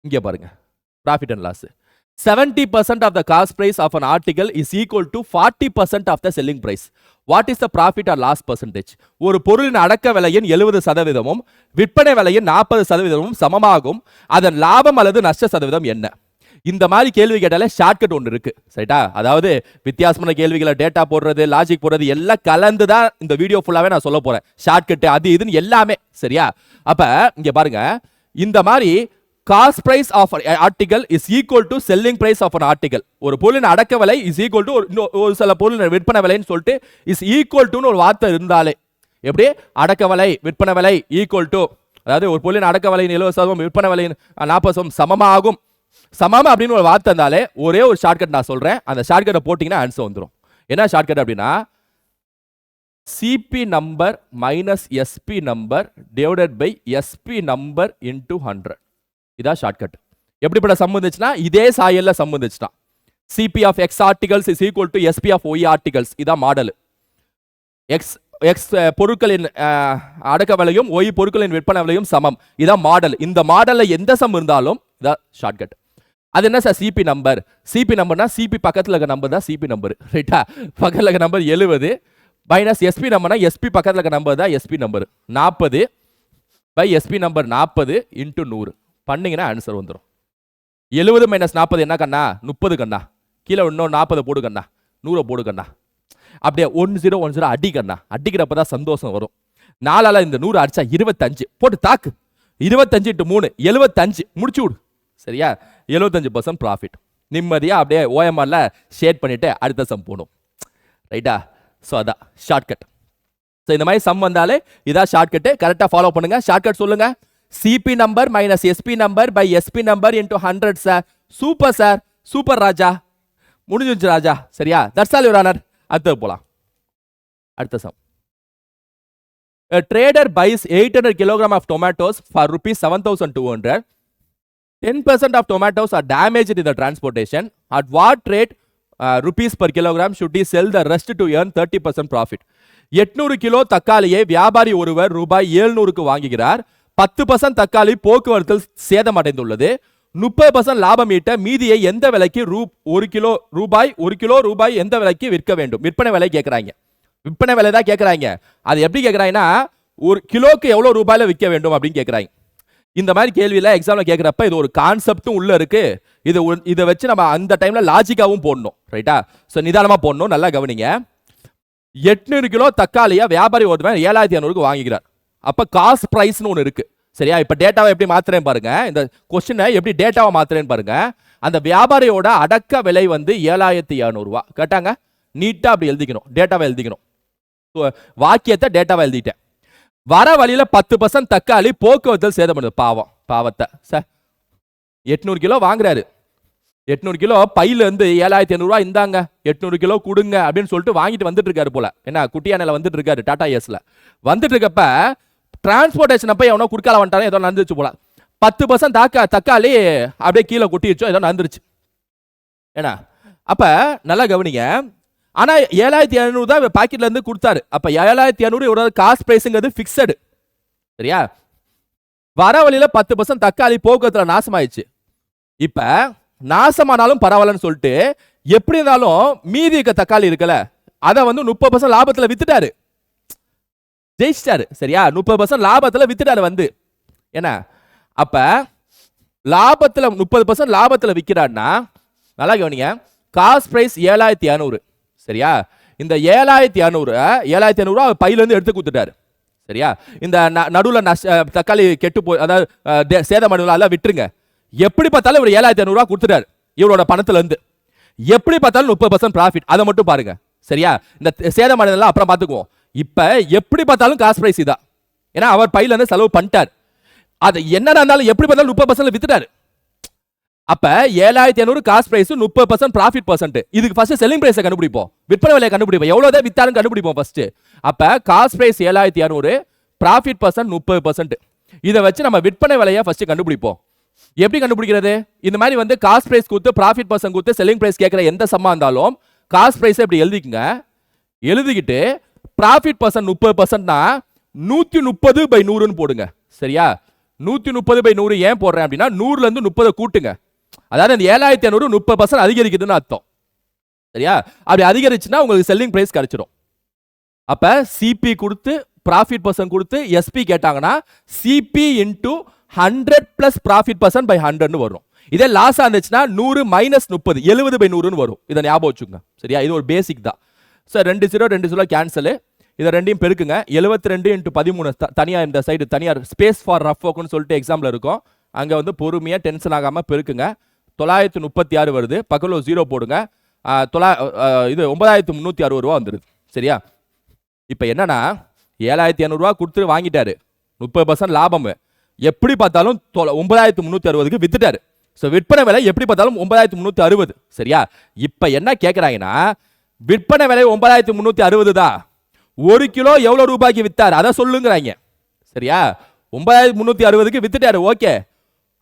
இங்க பாருங்க, profit and loss. 70% of the cost price of an article is equal to 40% of the selling price. What is the profit or loss percentage? ஒரு பொருளின் அடக்க விலையின் 70% விற்பனை விலையின் 40% சமமாகும். அதன் லாபம் அல்லது நஷ்ட சதவீதம் என்ன? இந்த மாதிரி கேள்வி கேட்டாலே ஷார்ட்கட் ஒன்று இருக்கு, சரிட்டா? அதாவது வித்தியாசமான கேள்விகளை டேட்டா போடுறது, லாஜிக் போடுறது எல்லாம் கலந்து தான் இந்த வீடியோ ஃபுல்லாவே நான் சொல்ல போறேன். ஷார்ட்கட் அது இதுன்னு எல்லாமே, சரியா? அப்ப இங்க பாருங்க, இந்த மாதிரி cost price of article is equal to selling price of an article. ஒரு பொருளின் அடக்க விலை இஸ் ஈக்குவல் டு ஒரு சில பொருளின் விற்பனை விலைன்னு சொல்லிட்டு இஸ் ஈக்குவல் டுன்னு ஒரு வார்த்தை இருந்தாலே, எப்படி அடக்க விலை விற்பனை விலை ஈக்குவல் டு, அதாவது ஒரு பொருளின் அடக்க விலையின் 70% விற்பனை விலையின் 40% சமமாகும். சமம் அப்படின்னு ஒரு வார்த்தை இருந்தாலே ஒரே ஒரு ஷார்ட்கட் நான் சொல்றேன். அந்த ஷார்ட்கட்டை போட்டீங்கன்னா ஆன்சர் வந்துடும். என்ன ஷார்ட்கட் அப்படின்னா, CP number minus SP number divided by SP number into 100. இதான் ஷார்ட்கட். எப்படிப்பட்ட சம் வந்துச்சுன்னா, இதே சாயல்ல சம் வந்துச்சுன்னா CP of X articles is equal to SP of Y articles. இதான் மாடல். எக்ஸ் பொருட்களின் அடக்க விலையும் ஒய் பொருட்களின் விற்பனை விலையும் சமம். இதான் மாடல். இந்த மாடல்ல எந்த சம் இருந்தாலும் இதான் ஷார்ட்கட். அது என்ன சார் சிபி நம்பர்? சிபி நம்பர்னா சிபி பக்கத்தில் இருக்க நம்பர் தான் சிபி நம்பர், ரைட்டா? பக்கத்தில் இருக்க நம்பர் 70 மைனஸ் எஸ்பி நம்பர்னா எஸ்பி பக்கத்தில் இருக்க நம்பர் தான் SP number. 40 by SP number 40 into 100 பண்ணீங்கன்னா ஆன்சர் வந்துடும். 70 மைனஸ் 40 என்ன கண்ணா? 30 கண்ணா. கீழே இன்னும் 40 போடு கண்ணா, 100 போடு கண்ணா. அப்படியே 1010 அடி கண்ணா. அடிக்கிறப்ப தான் சந்தோஷம் வரும். 4ஆல இந்த 100 அடிச்சா 25 போட்டு தாக்கு. 25 × 3 75 முடிச்சு விடு, சரியா? 75% ப்ராஃபிட். நிம்மதியா அப்படியே ஓஎம்ஆர்ல ஷேர் பண்ணிட்டு அடுத்த சம் போகணும், ரைட்டா? ஸோ அதான் ஷார்ட்கட். ஸோ இந்த மாதிரி சம் வந்தாலே இதான் ஷார்ட்கட்டு. கரெக்டாக ஃபாலோ பண்ணுங்க. ஷார்ட்கட் சொல்லுங்க. CP number minus SP number by SP number into 100 sir. Super sir, super ராஜா, முடிஞ்சிருச்சு ராஜா, சரியா? That's all your honour. அடுத்து போலாம். அடுத்த sum. A trader buys 800 kg of tomatoes for rupees 7,200. 10% of tomatoes are damaged in the transportation. At what rate rupees per kilogram should he sell the rest to earn 30% profit? 800 kilo தக்காளியை வியாபாரி ஒருவர் ரூபாய் 700க்கு வாங்குகிறார். 10% தக்காளி போக்குவரத்தில் சேதமடைந்துள்ளது. 30% லாபம் ஈட்ட மீதியை எந்த விலைக்கு ஒரு கிலோ ரூபாய் எந்த விலைக்கு விற்க வேண்டும்? விற்பனை விலை கேட்கிறாங்க. விற்பனை விலை தான் கேட்கிறாங்க. அது எப்படி கேட்கிறாங்கன்னா, ஒரு கிலோக்கு எவ்வளவு ரூபாயில விற்க வேண்டும் அப்படின்னு கேட்கிறாங்க. இந்த மாதிரி கேள்வியில எக்ஸாம்ல கேட்கிறப்ப இது ஒரு கான்செப்டும் உள்ள இருக்கு. இதை வச்சு நம்ம அந்த டைம்ல லாஜிக்காவும் போடணும், ரைட்டா? ஸோ நிதானமா போடணும். நல்லா கவனிங்க. 800 கிலோ தக்காளியா வியாபாரி ஒருத்தவன் 7500க்கு வாங்கிக்கிறார். அப்ப காஸ்ட் பிரைஸ்னு ஒன்று இருக்கு, சரியா? இப்ப டேட்டாவை எப்படி மாத்துறேன்னு பாருங்க. இந்த கொஸ்டினை எப்படி டேட்டாவை மாத்துறேன்னு பாருங்க. அந்த வியாபாரியோட அடக்க விலை வந்து 7500 ரூபா கேட்டாங்க. நீட்டா அப்படி எழுதிக்கணும், டேட்டாவை எழுதிக்கணும். வாக்கியத்தை டேட்டாவை எழுதிட்டேன். வர வழியில 10% தக்காளி போக்குவரத்தில் சேதப்படுது. பாவத்தை சார். 800 கிலோ வாங்குறாரு. 800 கிலோ பையில இருந்து 7500 ரூபா இந்தாங்க, 800 கிலோ கொடுங்க அப்படின்னு சொல்லிட்டு வாங்கிட்டு வந்துட்டு இருக்காரு போல. என்ன குட்டியானையில வந்துட்டு இருக்காரு, டாடா ஏஸ்ல வந்துட்டு இருக்கப்ப டிரான்ஸ்போர்டேஷன் அப்ப எவனோ குடுக்கால வந்துட்டானே, ஏதோ நடந்துச்சு போல. 10% தக்காளி அப்படியே கீழே கொட்டிடுச்சோ ஏதோ நடந்துருச்சு. ஏன்னா அப்ப நல்லா கவனிங்க. ஆனா 7500 தான் பாக்கெட்ல இருந்து கொடுத்தாரு. அப்ப 7500 இவரோட காஸ்ட் பிரைஸ்ங்கிறது பிக்ஸடு, சரியா? வர வழியில 10% தக்காளி போக்குவரத்துல நாசமாயிடுச்சு. இப்ப நாசமானாலும் பரவாயில்லன்னு சொல்லிட்டு எப்படி இருந்தாலும் மீதி இருக்க தக்காளி இருக்கல, அதை வந்து 30% லாபத்துல வித்துட்டாரு, ஜெயிச்சிட்டாரு, சரியா? 30% லாபத்துல வித்துட்டாரு வந்து. என்ன அப்ப லாபத்துல 30% லாபத்துல விற்கிறாருன்னா நல்லா கவனிங்க. காஸ்ட் பிரைஸ் 7500, சரியா? இந்த 7500 ரூபா பையில இருந்து எடுத்து கொடுத்துட்டாரு, சரியா? இந்த நடுவுல தக்காளி கெட்டு போய் அதாவது சேதமடைவுல அதெல்லாம் விட்டுருங்க. எப்படி பார்த்தாலும் இவர் 7500 ரூபா கொடுத்துட்டாரு இவரோட பணத்துல இருந்து. எப்படி பார்த்தாலும் 30% ப்ராஃபிட். அதை மட்டும் பாருங்க, சரியா? இந்த சேதமடைதெல்லாம் அப்புறம் பார்த்துக்குவோம். இப்ப எப்படி பார்த்தாலும் காஸ்ட் பிரைஸ் இதான். ஏன்னா அவர் பையில இருந்து செலவு பண்ணிட்டார். அது என்ன இருந்தாலும் எப்படி பார்த்தாலும் 30% வித்துட்டாரு. அப்ப 7500 காஸ்ட் பிரைஸ், 30% ப்ராஃபிட் பர்சன்ட். இதுக்கு ஃபர்ஸ்ட் செல்லிங் பிரைஸை கண்டுபிடிப்போம், விற்பனை விலையை கண்டுபிடிப்போம், எவ்வளவுதான் வித்தாலும் கண்டுபிடிப்போம் ஃபர்ஸ்ட். அப்ப காஸ்ட் பிரைஸ் 7500, ப்ராஃபிட் பர்சன்ட் 30%. இதை வச்சு நம்ம விற்பனை விலையை ஃபர்ஸ்ட் கண்டுபிடிப்போம். எப்படி கண்டுபிடிக்கிறது? இந்த மாதிரி வந்து காஸ்ட் பிரைஸ் கொடுத்து ப்ராஃபிட் பர்சன்ட் கொடுத்து செல்லிங் பிரைஸ் கேட்கிற எந்த சம்மா இருந்தாலும் காஸ்ட் பிரைஸ் இப்படி எழுதிக்குங்க. எழுதிக்கிட்டு ப்ராஃபிட் பர்சன்ட் 30%னா 130/100 போடுங்க. சரியா? 130/100 ஏன் போடுறேன் அப்படின்னா 100ல இருந்து 30 கூட்டுங்க. அதாவது அந்த 7500 30% அதிகரிக்குதுன்னு அர்த்தம். சரியா? அப்படி அதிகரிச்சுன்னா உங்களுக்கு செல்லிங் பிரைஸ் கிடைச்சிடும். அப்ப சிபி கொடுத்து ப்ராஃபிட் பர்சன்ட் கொடுத்து எஸ்பி கேட்டாங்கன்னா CP into 100 plus profit percent by 100 வரும். இதே லாஸ் இருந்துச்சுன்னா 100 மைனஸ் 30 70/100 வரும். இதை ஞாபகம் வச்சுக்கோங்க. சரியா? இது ஒரு பேசிக் தான். Sir 2 0 cancel. இதை ரெண்டையும் பெருக்குங்க. 72 × 13 தனியா இந்த சைடு தனியா ஸ்பேஸ் ஃபார் ரஃப் ஒர்க்னு சொல்லிட்டு எக்ஸாம்பிள் இருக்கும். அங்க வந்து பொறுமையா டென்ஷன் ஆகாம பெருக்குங்க. 936 வருது. பக்கத்துல 0 போடுங்க. இது 9360 ரூபா வந்துருது. சரியா? இப்ப என்னன்னா 7500 ரூபா கொடுத்து வாங்கிட்டாரு. 30% லாபம். எப்படி பார்த்தாலும் 9360க்கு வித்துட்டாரு. சோ விற்பனை விலை எப்படி பார்த்தாலும் 9360. சரியா? இப்ப என்ன கேக்குறாங்கன்னா விற்பனை விலை 9360 தான். 1 கிலோ எவ்வளவு ரூபாய்க்கு வித்தார் அத சொல்லுங்கறாங்க. சரியா? 9360க்கு வித்துட்டாரு. ஓகே.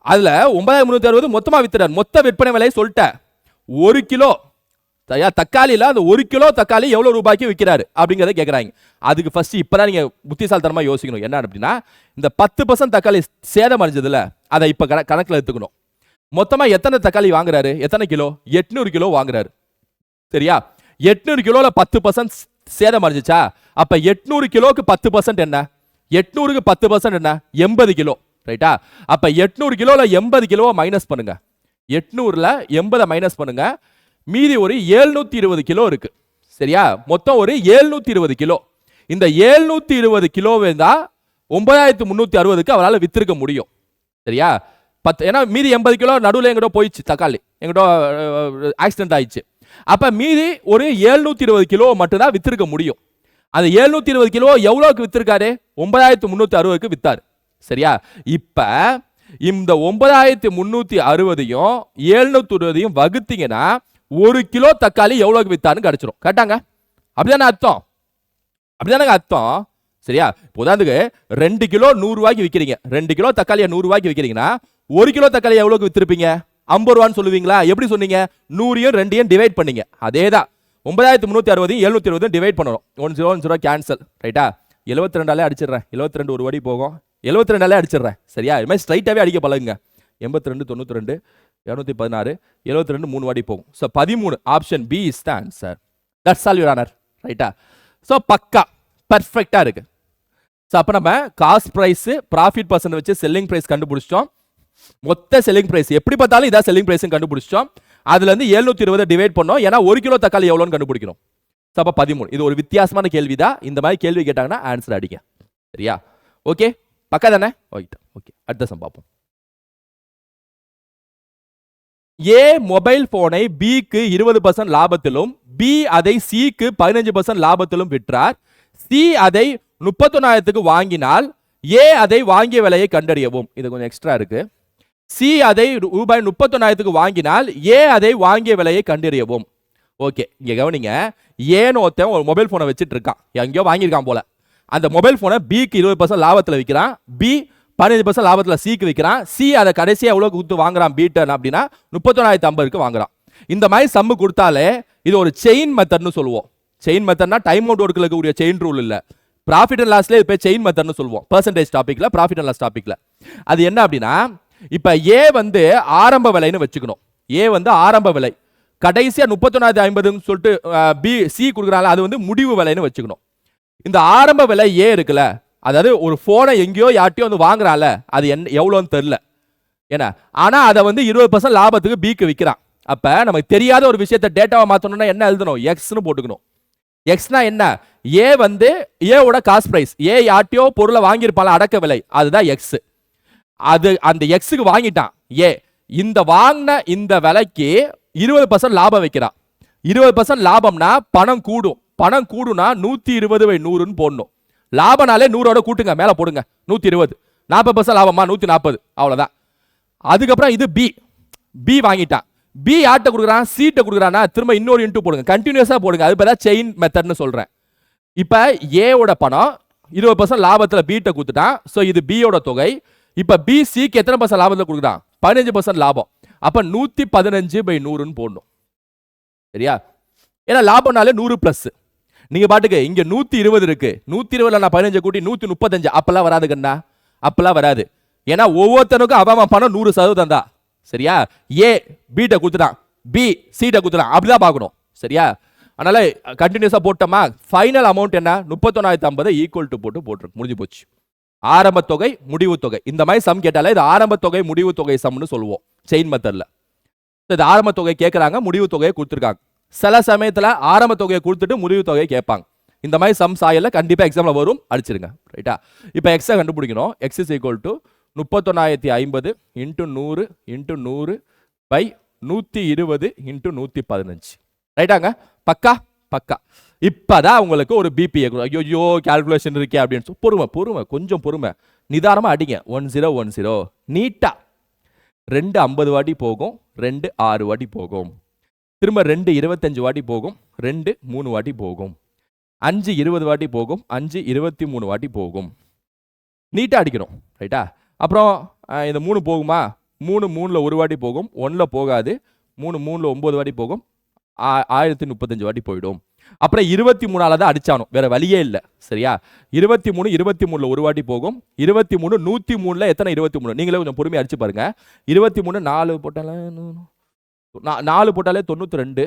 அதுல 9360 மொத்தமா வித்துட்டார். மொத்த விற்பனை விலை சொல்லிட்டேன். 1 கிலோ தக்காளில அந்த 1 கிலோ தக்காளி எவ்வளவு ரூபாய்க்கு விக்கிறாரு அப்படிங்கறத கேக்குறாங்க. அதுக்கு ஃபர்ஸ்ட் இப்பதான் நீங்க புத்திசாலித்தனமா யோசிக்கணும். என்ன அப்படின்னா இந்த 10% தக்காளி சேதம் அடைஞ்சதுல அதை இப்ப கணக்குல எடுத்துக்கணும். மொத்தமா எத்தனை தக்காளி வாங்குறாரு? எத்தனை கிலோ? 800 கிலோ வாங்குறாரு. சரியா? 800 கிலோல 10% சேதம் அடைஞ்சிச்சா? அப்ப 800 கிலோக்கு 10% என்ன? 800க்கு 10% என்ன? 80 கிலோ. ரைட்டா? அப்ப 800 கிலோல 80 கிலோவை மைனஸ் பண்ணுங்க. 800ல 80 மைனஸ் பண்ணுங்க. மீதி ஒரு 720 கிலோ இருக்கு. சரியா? மொத்தம் ஒரு 720 கிலோ. இந்த 720 கிலோவே தான் 9360க்கு அவரால் வித்திருக்க முடியும். சரியா? ஏன்னா மீதி 80 கிலோ நடுவில் எங்கிட்ட போயிடுச்சு. தக்காளி எங்கிட்ட ஆக்சிடென்ட் ஆயிடுச்சு. அப்ப மீதி ஒரு 720 கிலோ மட்டும் தான் வித்திருக்க முடியும். அந்த 720 கிலோ எவ்வளவுக்கு வித்திருக்காரு? 9360க்கு வித்தாரு. சரியா? இப்ப இந்த 9360யும் 720யும் வகுத்தீங்கன்னா 1 கிலோ தக்காளி எவ்வளவுக்கு வித்தான்னு கிடைச்சிரும். கேட்டாங்க? அப்படிதானே அர்த்தம்? அப்படிதானங்க அர்த்தம்? சரியா? உதாரணத்துக்கு 2 கிலோ 100 ரூபாய்க்கு விக்கிறீங்க. 2 கிலோ தக்காளியை 100 ரூபாய்க்கு விக்கிறீங்கன்னா 1 கிலோ தக்காளி எவ்வளவுக்கு வித்திருப்பீங்க? 50 ரூபான்னு சொல்லுவீங்களா? எப்படி சொன்னீங்க? 100யும் 2யும் டிவைட் பண்ணீங்க. அதேதான் 9360 720 டிவைட் பண்ணணும். 1 கேன்சல். ரைட்டா? 72ஆலே அடிச்சிடுறேன். 72 ஒரு வாடி போகும். 72ஆலே அடிச்சிடுறேன். சரியா? இது மாதிரி ஸ்ட்ரைட்டாவே அடிக்க பழகுங்க. 82 92 216 72 3 வாடி போகும். So 13 option B is the answer. That's all your honour. ரைட்டா? சோ பக்கா பெர்ஃபெக்ட்டா இருக்கு. சோ அப்ப நம்ம காஸ்ட் பிரைஸ் ப்ராஃபிட் பர்சன்ட் வச்சு செல்லிங் பிரைஸ் கண்டுபிடிச்சிட்டோம். மொத்த செல்லிங் பிரைஸ் எப்படி பார்த்தாலும் இதான் செல்லிங் பிரைஸ் கண்டுபிடிச்சிட்டோம். அதுல இருந்து 720 டிவைட் பண்ணோம். ஏன்னா 1 கிலோ தக்காளி எவ்வளவுன்னு கண்டுபிடிக்கணும். சோ அப்ப 13. இது ஒரு வித்தியாசமான கேள்விதான். இந்த மாதிரி கேள்வி கேட்டாங்கன்னா ஆன்சர் அடிங்க. சரியா? ஓகே பக்கா தானே? ஓகே அடுத்த சம் பார்ப்போம். ஏ மொபைல் போனை பிக்கு 20% லாபத்திலும் பி அதை சிக்கு 15% லாபத்திலும் விற்றார். சி அதை 31,000க்கு வாங்கினால் ஏ அதை வாங்கிய விலையை கண்டறியவும். இது கொஞ்சம் எக்ஸ்ட்ரா இருக்கு. சி அதை ரூபாய் 31,000க்கு வாங்கினால் ஏ அதை வாங்கிய விலையை கண்டறியவும். ஓகே இங்க கவனிங்க. ஏன்னு ஒருத்தன் ஒரு மொபைல் போனை வச்சுட்டு இருக்கான். எங்கேயோ வாங்கியிருக்கான் போல. அந்த மொபைல் போனை பிக்கு 20% லாபத்தில் விற்கிறான். பி 15% லாபத்தில் சிக்கு விற்கிறான். சி அதை கடைசியா எவ்வளவு கொடுத்து வாங்குறான் பீட்டன் அப்படின்னா 31,050க்கு வாங்குறான். இந்த மாதிரி சம்மு கொடுத்தாலே இது ஒரு செயின் மெத்தட்னு சொல்லுவோம். செயின் மெத்தட்னா டைம் அவுட் ஒர்க்கில் இருக்கக்கூடிய செயின் ரூல் இல்ல. ப்ராஃபிட் அண்ட் லாஸ்ல இது செயின் மெத்தட்னு சொல்லுவோம். பெர்சன்டேஜ் டாபிக்ல ப்ராஃபிட் அண்ட் லாஸ் டாபிக்ல அது என்ன அப்படின்னா இப்ப ஏ வந்து ஆரம்ப விலைன்னு வச்சுக்கணும். ஏ வந்து ஆரம்ப விலை. கடைசியா 31,050ன்னு சொல்லிட்டு பி சி கொடுக்குறாங்க. அது வந்து முடிவு விலைன்னு வச்சுக்கணும். இந்த ஆரம்ப விலை ஏ இருக்குல்ல, அதாவது ஒரு போனை எங்கேயோ யார்ட்டையோ வந்து வாங்குறான்ல, அது என்ன எவ்வளோன்னு தெரியல. ஏன்னா ஆனா அதை வந்து 20% லாபத்துக்கு பிக்கு விற்கிறான். அப்ப நமக்கு தெரியாத ஒரு விஷயத்தை டேட்டாவை மாத்தணும்னா என்ன எழுதணும்? எக்ஸ்னு போட்டுக்கணும். எக்ஸ்னா என்ன? ஏ வந்து ஏவோட காஸ்ட் பிரைஸ். ஏ யார்ட்டையோ பொருளை வாங்கியிருப்பால அடக்க விலை, அதுதான் எக்ஸ். அது அந்த எக்ஸுக்கு வாங்கிட்டான் ஏ. இந்த வாங்கின இந்த விலைக்கு 20% லாபம் வைக்கிறான். 20% லாபம்னா பணம் கூடும். பணம் கூடுனா 120/100ன்னு போடணும். லாபனாலே 100ஓட கூட்டுங்க, மேல போடுங்க 120. 40% லாபமா 140. அவ்வளவுதான். அதுக்கப்புறம் இது பி. பி வாங்கிட்டான். பி யார்ட்ட கொடுக்குறான்? சீட்ட கொடுக்குறானா? திரும்ப இன்னொரு இன்ட்டு போடுங்க, கண்டினியூஸா போடுங்க. அது பேர் செயின் மெத்தட்னு சொல்றேன். இப்ப ஏவோட பணம் 20% லாபத்துல பீட்ட கொடுத்துட்டான். சோ இது பியோட தொகை. இப்ப பி சிக்கு எத்தனை % லாபத்துல கொடுக்குறான்? 15% லாபம். அப்ப 115/100ன்னு போடணும். சரியா? ஏன்னா லாபம்னாலே 100 பிளஸ். நீங்க பாட்டுக்கு இங்க 120 இருக்கு, 120ல நான் 15 கூட்டி 135, அப்பெல்லாம் வராது கண்ணா, அப்பெல்லாம் வராது. ஏன்னா ஒவ்வொருத்தனுக்கும் அவன் பணம் 100% தான். சரியா? ஏ பீட்ட குடுத்துட்டான், பி சீட்ட குடுத்துட்டான், அப்படிதான் பார்க்கணும். சரியா? அதனால கண்டினியூஸா போட்டோமா, ஃபைனல் அமௌண்ட் என்ன 31,50 ஈக்குவல் டு போட்டுருக்கு, முடிஞ்சு போச்சு. ஆரம்ப தொகை முடிவு தொகை, இந்த மாதிரி சம் கேட்டாலே இது ஆரம்ப தொகை முடிவு தொகை சம்னு சொல்லுவோம் செயின் மெத்தட்ல. இது ஆரம்ப தொகை கேட்கறாங்க, முடிவு தொகையை கொடுத்துருக்காங்க. சில சமயத்துல ஆரம்ப தொகையை கொடுத்துட்டு முடிவு தொகையை கேட்பாங்க. இந்த மாதிரி சம் சாயல்ல கண்டிப்பா எக்ஸாம்ல வரும், அடிச்சிருங்க. ரைட்டா? இப்போ எக்ஸை கண்டுபிடிக்கணும். X is equal to 31,50 into 100 into 100 by 120 into 115. ரைட்டாங்க? பக்கா பக்கா. இப்பதான் உங்களுக்கு ஒரு பிபிஏ, ஐயோ கால்குலேஷன் இருக்கே அப்படின்னு பொறுமை பொறுமை, கொஞ்சம் பொறுமை, நிதானமா அடிங்க. 1010 நீட்டா 2 50 வாட்டி போகும், 2 6 வாட்டி போகும், திரும்ப 2 25 வாட்டி போகும், 2 3 வாட்டி போகும், 5 20 வாட்டி போகும், 5 23 வாட்டி போகும். நீட்டா அடிக்கணும். ரைட்டா? அப்புறம் இந்த 3 போகுமா, 3 3ல ஒரு வாட்டி போகும், 1ல போகாது, 3 3ல 9 வாட்டி போகும், 1035 வாட்டி போயிடும். அப்புறம் 23ஆல தான் அடிச்சானும், வேற வழியே இல்லை. சரியா? 23 23ல ஒரு வாட்டி போகும், 23 103ல எத்தனை 23, நீங்களே கொஞ்சம் பொறுமையா அடிச்சு பாருங்க. 23 4 போட்டாலே 4 போட்டாலே 92,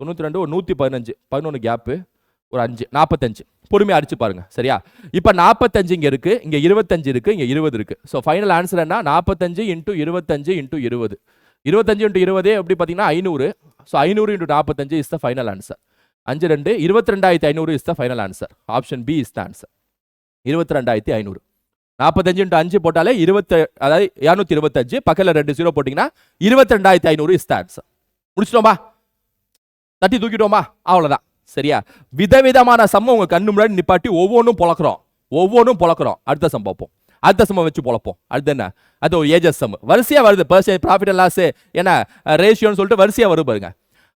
92 ஒரு 115, 11 கேப்பு, ஒரு 5 45, பொறுமையா அடிச்சு பாருங்க. சரியா? இப்ப 45 இங்க இருக்கு, இங்க 25 இருக்கு, இங்க 20 இருக்கு. ஸோ ஃபைனல் ஆன்சர் என்ன, 45 இன்டூ 25 இன்டூ 20, 25 இன்டூ 20 எப்படி பார்த்தீங்கன்னா 500. So 500 into 45 is the final answer. 5 2 22,500 is the final answer. Option B is the answer. 22,500. 45 into 5 போட்டாலே 20, அதாவது 225, பக்கத்தில் 2 0 போட்டிங்கன்னா 22,500 இஸ் த ஆன்சர். முடிச்சிட்டோமா? தட்டி தூக்கிட்டோமா? அவ்வளோதான். சரியா? விதவிதமான சம்ம உங்க கண்ணு முன்னாடி நிப்பாட்டி ஒவ்வொன்றும் பொழக்கிறோம். அடுத்த சம் பார்ப்போம். அடுத்த சம்ம வச்சு பொழப்போம். அடுத்து என்ன, அது ஒரு ஏஜஸ் சம் வரிசையா வருது. பர்சன்டேஜ் ப்ராஃபிட் அண்ட் லாஸ் என்ன ரேஷியோன்னு சொல்லிட்டு வரிசையா வரும் பாருங்க.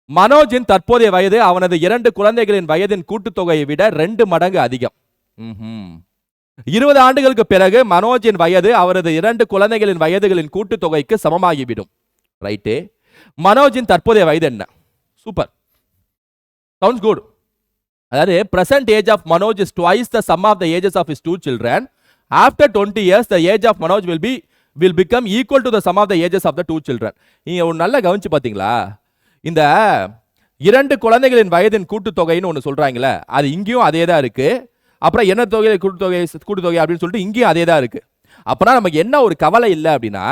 மனோஜின் தற்போதைய வயது அவனது 2 குழந்தைகளின் வயதின் கூட்டுத்தொகையை விட 2 மடங்கு அதிகம். 20 ஆண்டுகளுக்கு பிறகு மனோஜின் வயது அவரது 2 குழந்தைகளின் வயதுகளின் கூட்டுத்தொகைக்கு சமமாகிவிடும். ரைட்டு? மனோஜின் தற்போதைய வயது என்ன? Super, sounds good. அதாவது present age of Manoj is twice the sum of the ages of his 2 children. After 20 years the age of Manoj will become equal to the sum of the ages of the 2 children. நீங்க ஒரு நல்ல கவனிச்சு பாத்தீங்களா? இந்த 2 குழந்தைகளின் வயதின் கூட்டுத்தொகைன்னு ஒன்று சொல்றாங்களே, அது இங்கேயும் அதே தான் இருக்கு. அப்புறம் என்ன தொகை கூட்டுத்தொகை அப்படின்னு சொல்லிட்டு இங்கேயும் அதே தான் இருக்கு. அப்பனா நமக்கு என்ன ஒரு கவலை இல்லை அப்படின்னா,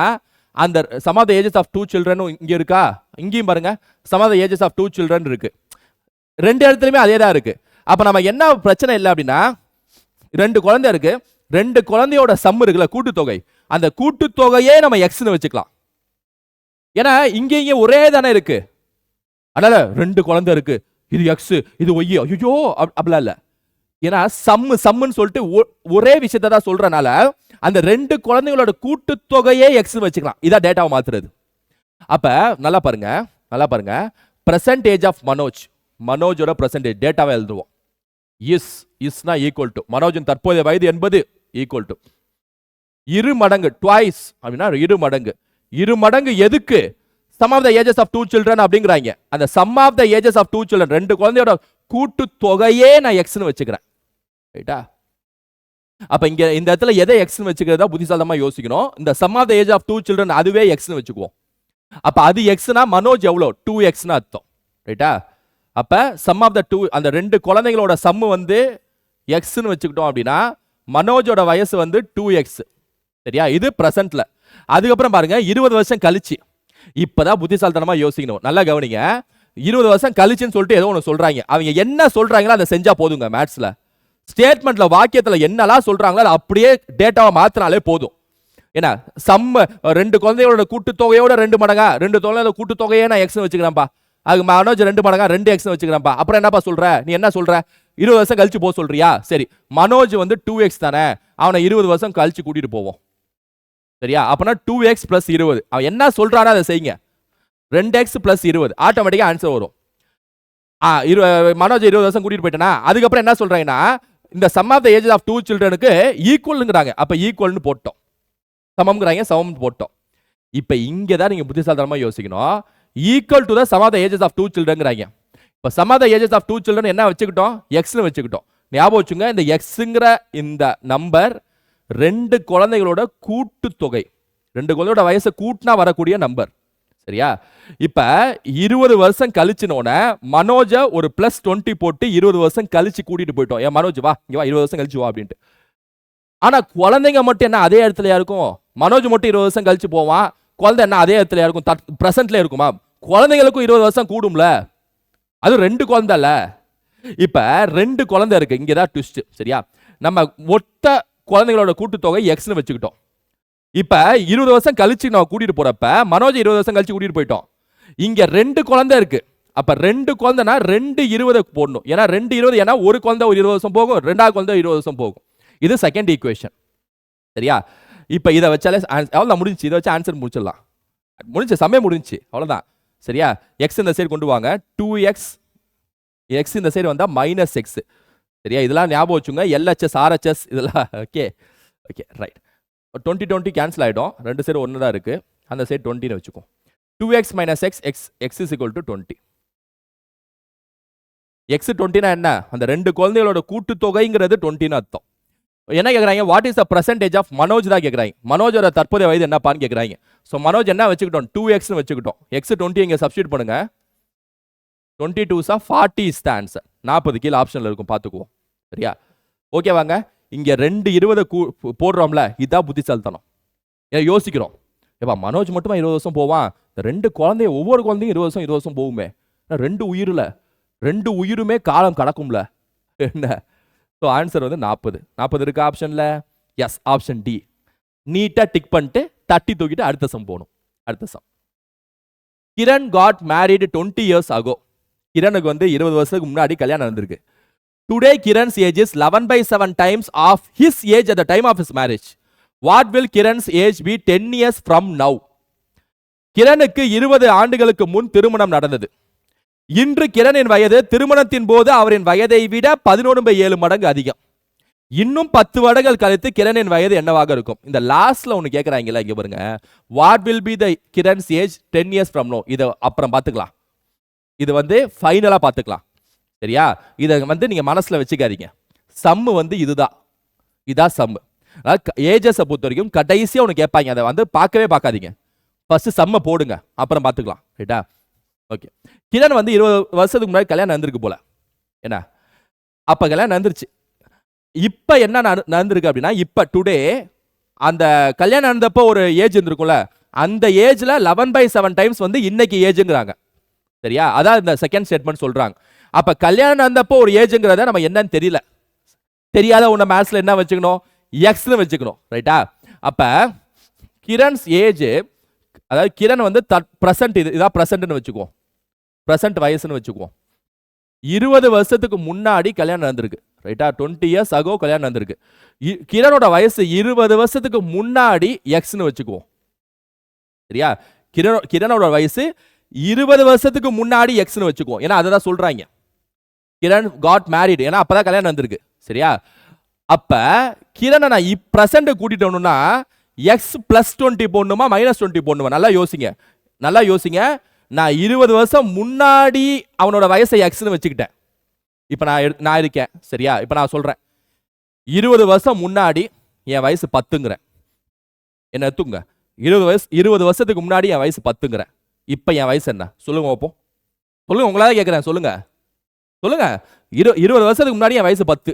அந்த sum of the ages of 2 children இங்க இருக்கா, இங்கேயும் பாருங்க sum of the ages of 2 children இருக்கு. 2 இடத்துலையுமே அதே தான் இருக்கு. அப்ப நம்ம என்ன பிரச்சனை இல்லை அப்படின்னா, 2 குழந்தை இருக்கு, 2 குழந்தையோட சம் இருக்குல்ல கூட்டுத்தொகை, அந்த கூட்டுத்தொகையே நம்ம எக்ஸ்னு வச்சுக்கலாம். ஏன்னா இங்கே ஒரே தானே இருக்கு. அதனால 2 குழந்தை இருக்கு, இது எக்ஸ் இது ஒய், ஐயோ அப்படிலாம் இல்லை. ஏன்னா சம்முன்னு சொல்லிட்டு ஒரே விஷயத்தை தான் சொல்றனால அந்த 2 குழந்தைகளோட கூட்டுத்தொகையே எக்ஸ் வச்சுக்கலாம். இதான் டேட்டாவை மாத்துறது. அப்ப நல்லா பாருங்க பெர்சன்டேஜ் ஆஃப் மனோஜோட பெர்சன்டேஜ் டேட்டாவை எழுதுவோம். இஸ்னா ஈக்குவல் டு மனோஜின் தற்போதைய வயது 80 ஈக்குவல் டு 2 மடங்கு ட்வைஸ் அப்படின்னா 2 மடங்கு. 2 மடங்கு எதுக்கு? Sum of the ages of 2 children அப்படிங்கிறாங்க. அந்த sum of the ages of 2 children 2 குழந்தையோட கூட்டு தொகையே நான் எக்ஸ்னு வச்சுக்கிறேன். ரைட்டா? அப்ப இங்க இந்த இடத்துல எதை எக்ஸ்னு வச்சுக்கிறதா புத்திசாலமா யோசிக்கணும். இந்த sum of the age of 2 children அதுவே எக்ஸ்னு வச்சுக்குவோம். அப்ப அது எக்ஸ்னா மனோஜ் எவ்வளோ 2xன்னு அர்த்தம். ரைட்டா? அப்ப சம் ஆஃப் த 2 அந்த 2 குழந்தைகளோட சம் வந்து எக்ஸ்னு வச்சுக்கிட்டோம் அப்படின்னா மனோஜோட வயசு வந்து 2x. சரியா? இது பிரசன்ட்ல. அதுக்கப்புறம் பாருங்க 20 வருஷம் கழிச்சு, இப்பதான் புத்திசாலித்தனமா யோசிக்கணும். நல்லா கவனிங்க. 20 வருஷம் கழிச்சுன்னு சொல்லிட்டு ஏதோ ஒன்று சொல்றாங்க. அவங்க என்ன சொல்றாங்களோ அதை செஞ்சா போதுங்க. மேத்ஸ்ல ஸ்டேட்மெண்ட்ல வாக்கியத்துல என்னெல்லாம் சொல்றாங்களோ அதை அப்படியே டேட்டாவை மாத்தினாலே போதும். ஏன்னா சம்ம 2 குழந்தைகளோட கூட்டுத்தொகையோட 2 மடங்கா, 2 குழந்தையோட கூட்டுத்தொகையே நான் எக்ஸ்னு வச்சுக்கிறேன்ப்பா. அது மனோஜ் 2 மடங்கா 2x வச்சுக்கிறேன்ப்பா. அப்புறம் என்னப்பா சொல்ற? நீ என்ன சொல்ற? 20 வருஷம் கழிச்சு போக சொல்றியா? சரி, மனோஜ் வந்து 2x தானே, அவனை 20 வருஷம் கழிச்சு கூட்டிட்டு போவோம். சரியா? அப்பனா 2x + 20. அவன் என்ன சொல்றானோ அதை செய்யுங்க. 2x + 20 ஆட்டோமேட்டிக்கா ஆன்சர் வரும். மனோஜ் 20 வருஷம் கூட்டிட்டு போயிட்டேனா, அதுக்கப்புறம் என்ன சொல்றாங்கன்னா இந்த sum of the ages of 2 சில்ட்ரனுக்கு ஈக்குவல்ங்கிறாங்க. அப்ப ஈக்குவல்னு போட்டோம், சமம்ங்கிறாங்க, சமம் போட்டோம். இப்ப இங்க தான் நீங்க புத்திசாலித்தனமா யோசிக்கணும். Equal to the sum of the ages of 2 சில்ட்ரன்ங்கிறாங்க. இப்போ sum of the ages of 2 children என்ன வச்சுக்கிட்டோம், எக்ஸ்னு வச்சுக்கிட்டோம். ஞாபகம் வச்சுங்க, இந்த எக்ஸுங்கிற இந்த நம்பர் 2 குழந்தைகளோட கூட்டுத்தொகை, 2 குழந்தையோட வயசை கூட்டினா வரக்கூடிய நம்பர். சரியா? இப்ப 20 வருஷம் கழிச்சுனோட மனோஜ ஒரு +20 போட்டு 20 வருஷம் கழிச்சு கூட்டிட்டு போயிட்டோம். ஏன் மனோஜ் வா இங்க வா, 20 வருஷம் கழிச்சு வா அப்படின்ட்டு. ஆனா குழந்தைங்க மட்டும் என்ன அதே இடத்துலயா இருக்கும்? மனோஜ் மட்டும் 20 வருஷம் கழிச்சு போவான், குழந்தை என்ன அதே இடத்துலயா இருக்கும்? பிரசன்ட்ல இருக்குமா? குழந்தைங்களுக்கும் 20 வருஷம் கூடும்ல, அது 2 குழந்தைல. இப்ப 2 குழந்தை இருக்கு, இங்கதான் ட்விஸ்ட். சரியா? நம்ம மொத்த குழந்தைகளோட கூட்டுத்தொகை எக்ஸ்னு வச்சுக்கிட்டோம். இப்ப 20 வருஷம் கழிச்சு நான் கூட்டிட்டு போறப்ப மனோஜ் 20 வருஷம் கழிச்சு கூட்டிட்டு போயிட்டோம். இங்க 2 குழந்தை இருக்கு. அப்ப 2 குழந்தைனா 2 20 போடணும். ஏன்னா 2 20, ஏன்னா ஒரு குழந்தை ஒரு 20 வருஷம் போகும், ரெண்டாவது குழந்தை 20 வருஷம் போகும். இது செகண்ட் ஈக்குவேஷன். சரியா? இப்ப இதை வச்சாலே அவ்வளவுதான், முடிஞ்சு. இதை வச்சு ஆன்சர் முடிச்சிடலாம். முடிஞ்சு, சமயம் முடிஞ்சு, அவ்வளவுதான். சரியா? எக்ஸ் இந்த சைடு கொண்டு வாங்க, 2x, எக்ஸ் இந்த சைடு வந்தா -x. சரியா? இதெல்லாம் ஞாபகம் வச்சுங்க, LHS RHS இதெல்லாம். Okay okay right. 20 கேன்சல் ஆயிடும், 2 சைடு 1 தான் இருக்கு, அந்த சைடு 20 வச்சுக்கோ. 2x - x is equal to 20. x 20 என்ன? அந்த 2 குழந்தைகளோட கூட்டுத்தொகைங்கிறது 20 அர்த்தம். என்ன கேக்குறாங்க? What is the percentage of Manoj தான் கேக்குறாங்க. மனோஜோட தற்போதைய வயது என்னப்பான்னு கேக்குறாங்க. சோ மனோஜ் என்ன வச்சுக்கிட்டோம்? 2x னு வச்சுக்கிட்டோம். x 20 இங்க சப்ஸ்டிட்யூட் பண்ணுங்க. 22 40 is the answer. 40 கீழ ஆப்ஷன்ல இருக்கும், பாத்துக்குவோம். சரியா? ஓகே வாங்க. இங்க 2 20 போடுறோம்ல, இதான் புத்திசாலித்தனம். யோசிக்கிறோம், ஏப்பா மனோஜ் மட்டுமா 20 வருஷம் போவான், 2 குழந்தைய ஒவ்வொரு குழந்தையும் 20 வருஷம் போகுமே, 2 உயிர்ல 2 உயிருமே காலம் கடக்கும்ல என்ன? ஸோ ஆன்சர் வந்து 40 இருக்கு ஆப்ஷன்ல. Yes, option D. நீட்டா டிக் பண்ணிட்டு தட்டி தூக்கிட்டு அடுத்த சம் போகணும். அடுத்த sum. Kiran got married 20 years ago. கிரணுக்கு வந்து 20 வருஷத்துக்கு முன்னாடி கல்யாணம் நடந்திருக்கு. Today Kiran's age is 11/7 times of his age at the time of his marriage. What will Kiran's age be 10 years from now? கிரணுக்கு 20 ஆண்டுகளுக்கு முன் திருமணம் நடந்தது. இன்று கிரணின் வயது திருமணத்தின் போது அவரின் வயதை விட 11/7 மடங்கு அதிகம். இன்னும் 10 வருடங்கள் கழித்து கிரணின் வயது என்னவாக இருக்கும்? இந்த லாஸ்ட்ல ஒன்னு கேக்குறாங்கல்ல, இங்க பாருங்க. What will be the Kiran's age 10 years from now? இத அப்புறம் பாத்துக்கலாம். இது வந்து ஃபைனலா பாத்துக்கலாம். சரியா? இத வந்து நீங்க மனசுல வச்சுக்காதீங்க. சம் வந்து இதுதான். இதான் சம். ஏஜஸ் பொறுத்த வரைக்கும் கடைசியா ஒன்னு கேட்பாங்க, அதை வந்து பார்க்கவே பார்க்காதீங்க. ஃபர்ஸ்ட் சம்ம போடுங்க, அப்புறம் பாத்துக்கலாம். ரைட்டா? ஓகே. கிரண் வந்து 20 வருஷத்துக்கு முன்னாடி கல்யாணம் நடந்திருக்கு போல. என்ன? அப்ப கல்யாணம் நடந்துருச்சு. இப்ப என்ன நடந்திருக்கு அப்படின்னா, இப்ப டுடே அந்த கல்யாணம் நடந்தப்போ ஒரு ஏஜ் இருந்திருக்கும்ல, அந்த ஏஜ்ல 11/7 டைம்ஸ் வந்து இன்னைக்கு ஏஜ்ங்கறாங்க. சரியா? அதான் இந்த செகண்ட் ஸ்டேட்மெண்ட் சொல்றாங்க. அப்ப கல்யாணம் நடந்தப்போ ஒரு ஏஜ்ங்கறத நம்ம என்னன்னு தெரியல. தெரியாத உன்ன மேத்ஸ்ல என்ன வச்சுக்கணும்? எக்ஸ் னு வச்சுக்கணும். ரைட்டா? அப்ப கிரண்ஸ் ஏஜ், அதாவது கிரண் வந்து பிரசன்ட், இதான் பிரசன்ட்னு வச்சுக்குவோம். பிரசன்ட் வயசுன்னு வச்சுக்குவோம். 20 வருஷத்துக்கு முன்னாடி கல்யாணம் நடந்திருக்கு. ரைட்டா? 20 years ago கல்யாணம் நடந்திருக்கு. கிரணோட வயசு 20 வருஷத்துக்கு முன்னாடி எக்ஸ்னு வச்சுக்குவோம். சரியா? கிரணோட வயசு 20 வருஷத்துக்கு முன்னாடி எக்ஸ்னு வச்சுக்குவோம். ஏன்னா அதை தான் சொல்றாங்க. கிரண் காட் மேரிட், ஏன்னா அப்பதான் கல்யாணம் நடந்திருக்கு. சரியா? அப்ப கிரணை நான் பிரசன்ட் கூட்டிட்டு வரணும்னா எக்ஸ் +20 போடணுமா -20 போடணுமா? நல்லா யோசிங்க, நல்லா யோசிங்க. நான் 20 வருஷம் முன்னாடி அவனோட வயசை எக்ஸ்னு வச்சுக்கிட்டேன். இப்ப நான் இருக்கேன். சரியா? இப்ப நான் சொல்றேன், 20 வருஷம் முன்னாடி என் வயசு 10ங்கிறேன். என்ன எடுத்துங்க, 20 வருஷத்துக்கு முன்னாடி என் வயசு 10ங்கிறேன். இப்ப என் வயசு என்ன சொல்லுங்க பார்ப்போம். சொல்லுங்க, உங்களால கேட்கிறேன், சொல்லுங்க சொல்லுங்க. 20 வருஷத்துக்கு முன்னாடி என் வயசு 10,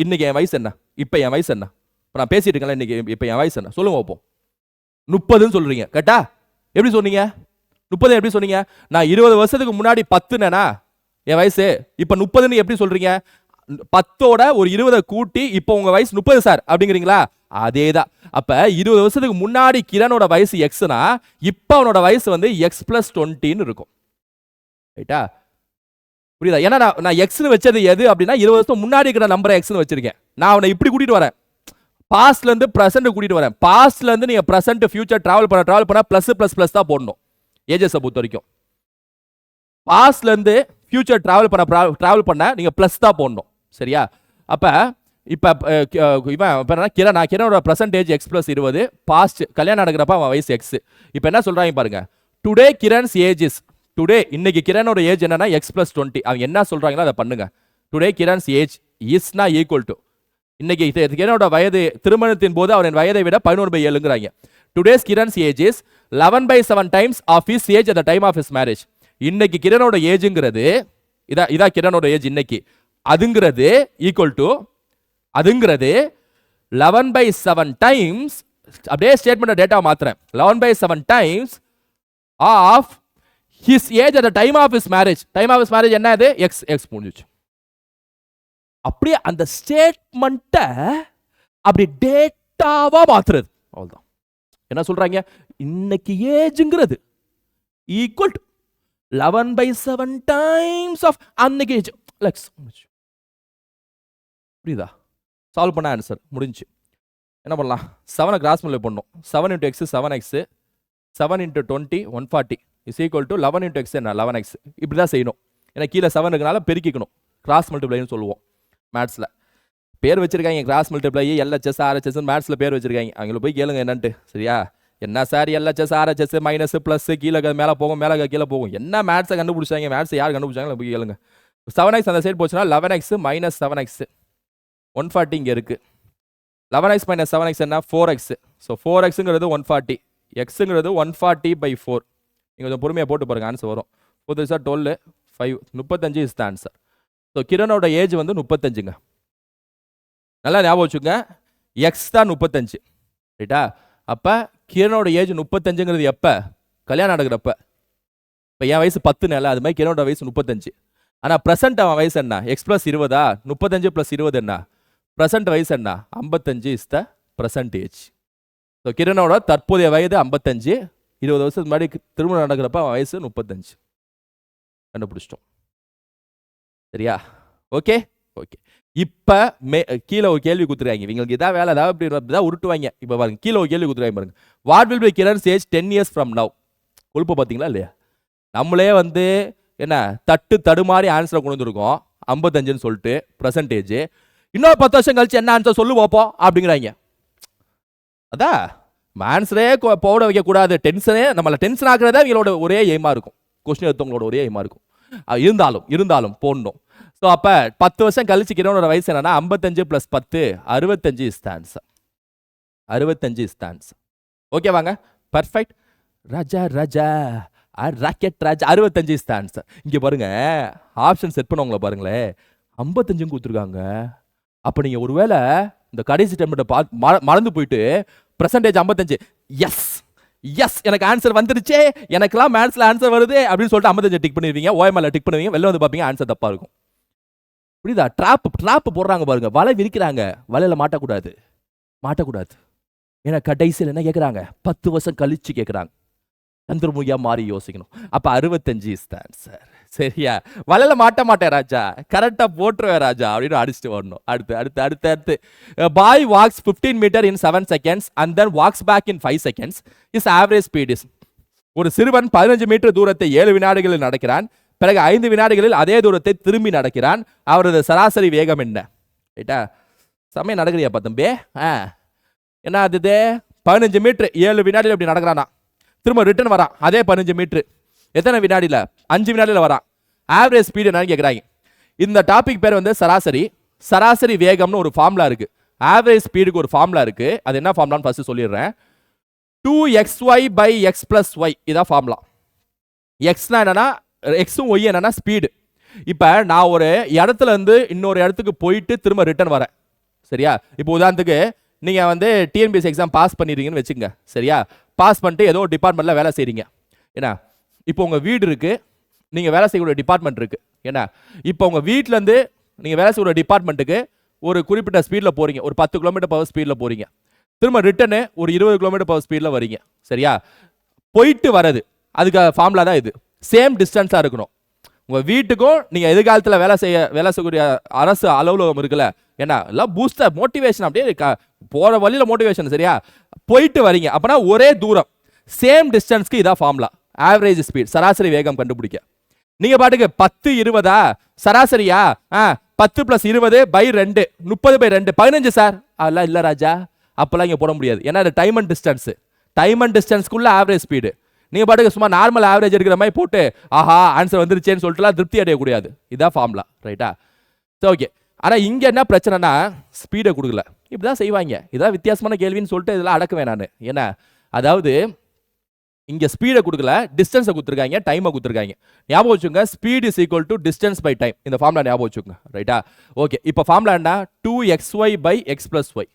இன்னைக்கு என் வயசு என்ன? இப்ப என் வயசு என்ன? இப்ப நான் பேசிட்டு இருக்கேன், இன்னைக்கு இப்ப என் வயசு என்ன? சொல்லுங்க பார்ப்போம். 30ன்னு சொல்றீங்க. கேட்டா எப்படி சொன்னீங்க? 30 எப்படி சொன்னீங்க? நான் 20 வருஷத்துக்கு முன்னாடி 10னா என் வயசு, இப்ப 30ன்னு எப்படி சொல்றீங்க? 10ஓட ஒரு 20 கூட்டி இப்ப உங்க வயசு 30 சார் அப்படிங்கிறீங்களா? அதேதான். அப்ப 20 வருஷத்துக்கு முன்னாடி கிரணோட வயசு எக்ஸ்னா இப்ப அவனோட வயசு வந்து எக்ஸ் +20 இருக்கும். ரைட்டா? புரியுதா? ஏன்னா நான் எக்ஸ்னு வச்சது எது அப்படின்னா 20 வருஷம் முன்னாடி இருக்கிற நம்பரை எக்ஸ்னு வச்சிருக்கேன். நான் அவனை இப்படி கூட்டிட்டு வரேன், பாஸ்ட்ல இருந்து பிரசன்ட் கூட்டிட்டு வரேன். பாஸ்ட்ல இருந்து நீங்க பிரசன்ட் ஃபியூச்சர் டிராவல் பண்ண பிளஸ் தான் போடணும். ஏஜஸ் பொறுத்த வரைக்கும் பாஸ்ட்ல இருந்து ஃபியூச்சர் டிராவல் பண்ண நீங்க பிளஸ் தான் போடணும். சரியா? அப்ப இப்ப இவன் கிரணோட பிரசன்டேஜ் எக்ஸ் +20, பாஸ்ட் கல்யாணம் நடக்கிறப்ப அவன் வயசு எக்ஸ். இப்ப என்ன சொல்றாங்க பாருங்க. Today Kiran's age is today இன்னைக்கு கிரணோட ஏஜ் என்னன்னா x+20. அவங்க என்ன சொல்றாங்களோ அதை பண்ணுங்க. டுடே கிரண்ஸ் ஏஜ் இஸ்னா ஈக்குவல் டு, இன்னைக்கு கிரணோட வயது திருமணத்தின் போது அவரின் வயதை விட 11/7ங்கிறாங்க. Today's Kiran's age is 11/7 times of his age at the time of his marriage. இன்னைக்கு கிரணோட ஏஜ்ங்கிறது இதா கிரணோட ஏஜ் இன்னைக்கு, அதுங்கிறது ஈக்குவல் டு, அதுங்கிறது 11/7 டைம்ஸ், அப்படியே ஸ்டேட்மெண்ட் டேட்டா மாத்துறேன், 11/7 times of his age at the time of his marriage. Time of his marriage என்ன? இது எக்ஸ் முடிஞ்சிச்சு. அப்படியே அந்த ஸ்டேட்மெண்ட்டை அப்படி டேட்டாவா மாத்துறது, அவ்வளவுதான். என்ன சொல்றாங்க? இன்னைக்கு ஏஜ்ங்கிறது ஈக்குவல் டு 11/7 டைம்ஸ் ஆஃப் அன்னைக்கு ஏஜ். புரியுதா? சால்வ் பண்ண ஆன்சர் முடிஞ்சு. என்ன பண்ணலாம்? 7 கிராஸ் மல்டிப்ளை பண்ணணும். 7 × x 7x, 7 × 20 140 is equal to 11 × x என்ன 11x. இப்படி தான் செய்யணும். ஏன்னா கீழே 7 இருக்கனால பெருக்கிக்கணும். கிராஸ் மல்டிப்ளைன்னு சொல்லுவோம் மேத்ஸில். பேர் வச்சிருக்காங்க கிராஸ் மல்டிப்ளை, LHS RHS மேத்ஸில் பேர் வச்சிருக்காங்க. அவங்கள போய் கேளுங்க என்னன்ட்டு. சரியா? என்ன sir LHS RHS minus plus கீழே மேலே போகும், மேலே கீழே போகும், என்ன மேத்ஸை கண்டுபிடிச்சாங்க? மேத்ஸ் யார் கண்டுபிடிச்சாங்க போய் கேளுங்க. 7x அந்த சைடு போச்சுன்னா 11x மைனஸ் 7x 140 இங்கே இருக்கு. 11x மைனஸ் 7x என்ன? 4x. ஸோ 4xங்கிறது 140, xங்கிறது 140/4. நீங்கள் கொஞ்சம் பொறுமையாக போட்டு பாருங்க, ஆன்சர் வரும். 4 3 12 5 35 இஸ் த ஆன்சர். ஸோ கிரனோட ஏஜ் வந்து 35ங்க. நல்லா ஞாபகம் வச்சுங்க, எக்ஸ் தான் 35. ரைட்டா? அப்போ கிரனோட ஏஜ் 35ங்கிறது எப்போ? கல்யாணம் நடக்கிறப்ப. இப்போ என் வயசு 10 அது மாதிரி கிரனோட வயசு 35. ஆனால் ப்ரெசென்ட் அவன் வயசு என்ன? x+20 35 + 20 என்ன? ப்ரெசென்ட் வயசு என்ன? 55 is the present age. So கிரனோட தற்போதைய வயது 55. 20 வருஷத்துக்கு முன்னாடி திருமணம் நடக்கிறப்ப அவன் வயசு 35. கண்டுபிடிச்சிட்டோம். சரியா? Okay okay. இப்போ கீழே ஒரு கேள்வி கொடுத்துருக்காங்க. இவங்களுக்கு இதான் வேலை, ஏதாவது இப்படி தான் உருட்டுவாங்க. இப்போ பாருங்க, கீழே ஒரு கேள்வி கொடுத்துருவாங்க பாருங்க. What will be Kiran's age 10 years from now? கொழுப்ப பார்த்தீங்களா இல்லையா? நம்மளே வந்து என்ன தடுமாறி ஆன்சரை கொண்டு வந்துருக்கோம். 55ன்னு சொல்லிட்டு ப்ரெசன்டேஜ். இன்னொரு 10 வருஷம் கழிச்சு என்ன ஆன்சர் சொல்லு பார்ப்போம் அப்படிங்கிறாங்க. அதான் ஆன்சரே போட வைக்கக்கூடாது. டென்ஷனே நம்மளை டென்ஷன் ஆக்குறதா இவங்களோட ஒரே எய்மா இருக்கும். கொஸ்டின் எடுத்தவங்களோட ஒரே எய்மா இருக்கும். இருந்தாலும் போடணும். ஸோ அப்போ 10 வருஷம் கழிச்சு கிரனோட வயசு என்னன்னா 55 + 10 65 is the answer. 65 is the answer. Okay வாங்க, பர்ஃபெக்ட். ராஜா ராக்கெட் ராஜா 65 இஸ் த ஆன்சர். இங்கே பாருங்க, ஆப்ஷன் செட் பண்ணவங்கள பாருங்களேன், 55 கொடுத்துருக்காங்க. அப்போ நீங்கள் ஒருவேளை இந்த கடைசி டைம் மறந்து போயிட்டு ப்ரெசன்டேஜ் 55, எஸ் எனக்கு ஆன்சர் வந்துருச்சே, எனக்குலாம் மேத்ஸில் ஆன்சர் வருது அப்படின்னு சொல்லிட்டு 55 டிக் பண்ணிடுவீங்க. OML டிக் பண்ணுவீங்க, வெளில வந்து பார்ப்பீங்க ஆன்சர் தப்பாக இருக்கும். புரியுதா? ட்ராப் போடுறாங்க பாருங்க, வலை விரிக்கிறாங்க. வலையில் மாட்டக்கூடாது. ஏன்னா கடைசியில் என்ன கேட்குறாங்க? 10 வருஷம் கழிச்சு கேட்குறாங்க. சந்திரமுகியா மாறி யோசிக்கணும். அப்போ 65 இஸ் த ஆன்சர். சரியா? வலையில் மாட்டேன் ராஜா, கரெக்டாக போட்டுருவேன் ராஜா அப்படின்னு அடிச்சுட்டு வரணும். அடுத்து பாய் walks 15 meter in 7 seconds and then walks back in 5 seconds. His average speed is. ஒரு சிறுவன் 15 மீட்டர் தூரத்தை 7 வினாடிகளில் நடக்கிறான். பிறகு 5 வினாடிகளில் அதே தூரத்தை திரும்பி நடக்கிறான். அவரது சராசரி வேகம் என்ன? ரைட்டா? சமயம் நடக்கிறியாப்பா தம்பி? என்ன அது? 15 மீட்டர் 7 வினாடியில் இப்படி நடக்கிறானா, திரும்ப ரிட்டர்ன் வரான் அதே 15 மீட்டர். எத்தனை வினாடியில்? 5 வினாடியில் வரான். ஆவரேஜ் ஸ்பீடு என்னன்னு கேட்குறாங்க. இந்த டாபிக் பேர் வந்து சராசரி வேகம்னு ஒரு ஃபார்முலா இருக்கு. ஆவரேஜ் ஸ்பீடுக்கு ஒரு ஃபார்முலா இருக்கு. அது என்ன ஃபார்முலான்னு ஃபர்ஸ்ட் சொல்லிடுறேன். 2xy/x+y இதான் ஃபார்முலா. எக்ஸ்னா என்னன்னா, எக்ஸும் ஒய் என்னன்னா ஸ்பீடு. இப்போ நான் ஒரு இடத்துல இருந்து இன்னொரு இடத்துக்கு போயிட்டு திரும்ப ரிட்டர்ன் வரேன். சரியா? இப்போ உதாரணத்துக்கு நீங்கள் வந்து டிஎன்பிஎஸ்சி எக்ஸாம் பாஸ் பண்ணிடுறீங்கன்னு வச்சுக்கோங்க. சரியா? பாஸ் பண்ணிட்டு ஏதோ ஒரு டிபார்ட்மெண்ட்டில் வேலை செய்கிறீங்க. ஏன்னா இப்போ உங்கள் வீடு இருக்குது, நீங்கள் வேலை செய்யக்கூடிய டிபார்ட்மெண்ட் இருக்குது. ஏன்னா இப்போ உங்கள் வீட்டிலேருந்து நீங்கள் வேலை செய்யக்கூடிய டிபார்ட்மெண்ட்டுக்கு ஒரு குறிப்பிட்ட ஸ்பீடில் போகிறீங்க. ஒரு 10 km/h ஸ்பீடில் போகிறீங்க. திரும்ப ரிட்டனு ஒரு 20 km/h ஸ்பீடில் வரீங்க. சரியா? போயிட்டு வரது அதுக்கு ஃபார்முலா தான் இது. சேம் டிஸ்டன்ஸாக இருக்கணும். உங்கள் வீட்டுக்கும் நீங்கள் எதிர்காலத்தில் வேலை செய்யக்கூடிய அரசு அலுவலகம் இருக்குல்ல, ஏன்னா எல்லாம் பூஸ்டர் மோட்டிவேஷன், அப்படியே போகிற வழியில் மோட்டிவேஷன். சரியா? போயிட்டு வரீங்க அப்படின்னா ஒரே தூரம், சேம் டிஸ்டன்ஸ்க்கு இதான் ஃபார்முலா. ஆவரேஜ் ஸ்பீட், சராசரி வேகம் கண்டுபிடிக்க. நீங்கள் பாட்டுக்கு 10 20 சராசரியா? 10 + 20/2 30/2 15 சார். அதெல்லாம் இல்லை ராஜா, அப்போல்லாம் இங்கே போட முடியாது. ஏன்னா அது டைம் அண்ட் டிஸ்டன்ஸுக்குள்ள ஆவரேஜ் ஸ்பீடு. நீங்க பாட்டுக்கு சும்மா நார்மல் ஆவரேஜ் எடுக்கிற மாதிரி போட்டு ஆஹா ஆன்சர் வந்துருச்சேன்னு சொல்லிட்டுலாம் திருப்தி அடையக்கூடாது. இதான் ஃபார்முலா, ரைட்டா? ஓகே. ஆனா இங்க என்ன பிரச்சனைனா ஸ்பீடை கொடுக்கல. இப்படிதான் செய்வாங்க. இதான் வித்தியாசமான கேள்வின்னு சொல்லிட்டு இதெல்லாம் அடக்குவேன் நான். ஏன்னா அதாவது இங்க ஸ்பீடை கொடுக்கல, டிஸ்டன்ஸை கொடுத்துருக்காங்க, டைமை கொடுத்துருக்காங்க. ஞாபகம் வச்சுங்க, speed is equal to distance by time. இந்த ஃபார்முலா ஞாபகம் வச்சுங்க, ரைட்டா? ஓகே. இப்போ ஃபார்முலா என்ன? 2xy by x plus y.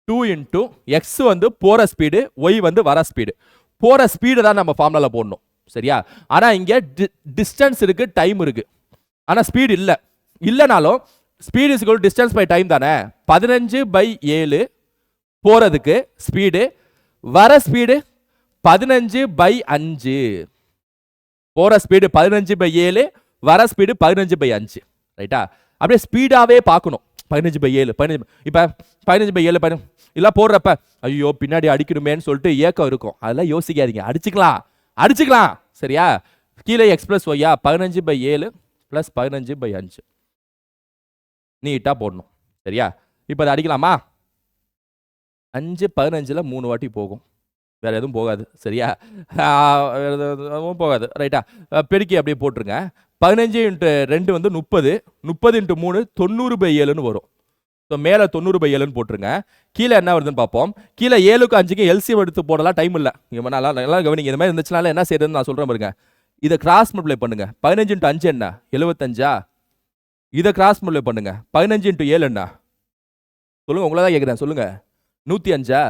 2 into x வந்து போற ஸ்பீடு, y வந்து வர ஸ்பீடு. போற ஸ்பீடு தான் நம்ம ஃபார்முலால போடணும், சரியா? ஆனா இங்க டிஸ்டன்ஸ் இருக்கு, டைம் இருக்கு. ஆனா ஸ்பீடு இல்ல. இல்லனாலும் speed is equal to distance by time தானே. 15/7 போறதுக்கு ஸ்பீடு, வர ஸ்பீடு 15/5. போற ஸ்பீடு 15/7, வர ஸ்பீடு 15/5, ரைட்டா? அப்படியே ஸ்பீடாவே பார்க்கணும். 15/7 இப்ப 15/7 இல்ல போடுறப்ப ஐயோ பின்னாடி அடிக்கணுமேன்னு சொல்லிட்டு ஏக்கம் இருக்கும். அதெல்லாம் யோசிக்காதீங்க, அடிச்சுக்கலாம், சரியா? கீழே x plus y 15/7 plus 15/5 நீட்டா போடணும், சரியா? இப்ப அதை அடிக்கலாமா? 5 15ல 3 வாட்டி போகும், வேற எதுவும் போகாது, சரியா? வேற எதுவும் போகாது, ரைட்டா? பெருக்கி அப்படியே போட்டுருங்க. 15 × 2 வந்து 30, 30 × 3 90/7ன்னு வரும். ஸோ மேலே 90/7ன்னு போட்டுருங்க. கீழே என்ன வருதுன்னு பார்ப்போம். கீழே 7க்கும் 5க்கும் எல்சிஎம் எடுத்து போடலாம் டைம் இல்லை. நீங்கள் நல்லா கவனிங்க. இந்த மாதிரி இருந்துச்சுனால என்ன செய்யறதுன்னு நான் சொல்கிறேன் பாருங்க. இதை கிராஸ் மல்டிப்ளை பண்ணுங்க. 15 × 5 என்ன? 75. இதை கிராஸ் மல்டிப்ளை பண்ணுங்க. 15 × 7 என்ன? சொல்லுங்க, உங்களை தான் கேட்குறேன், சொல்லுங்க. 105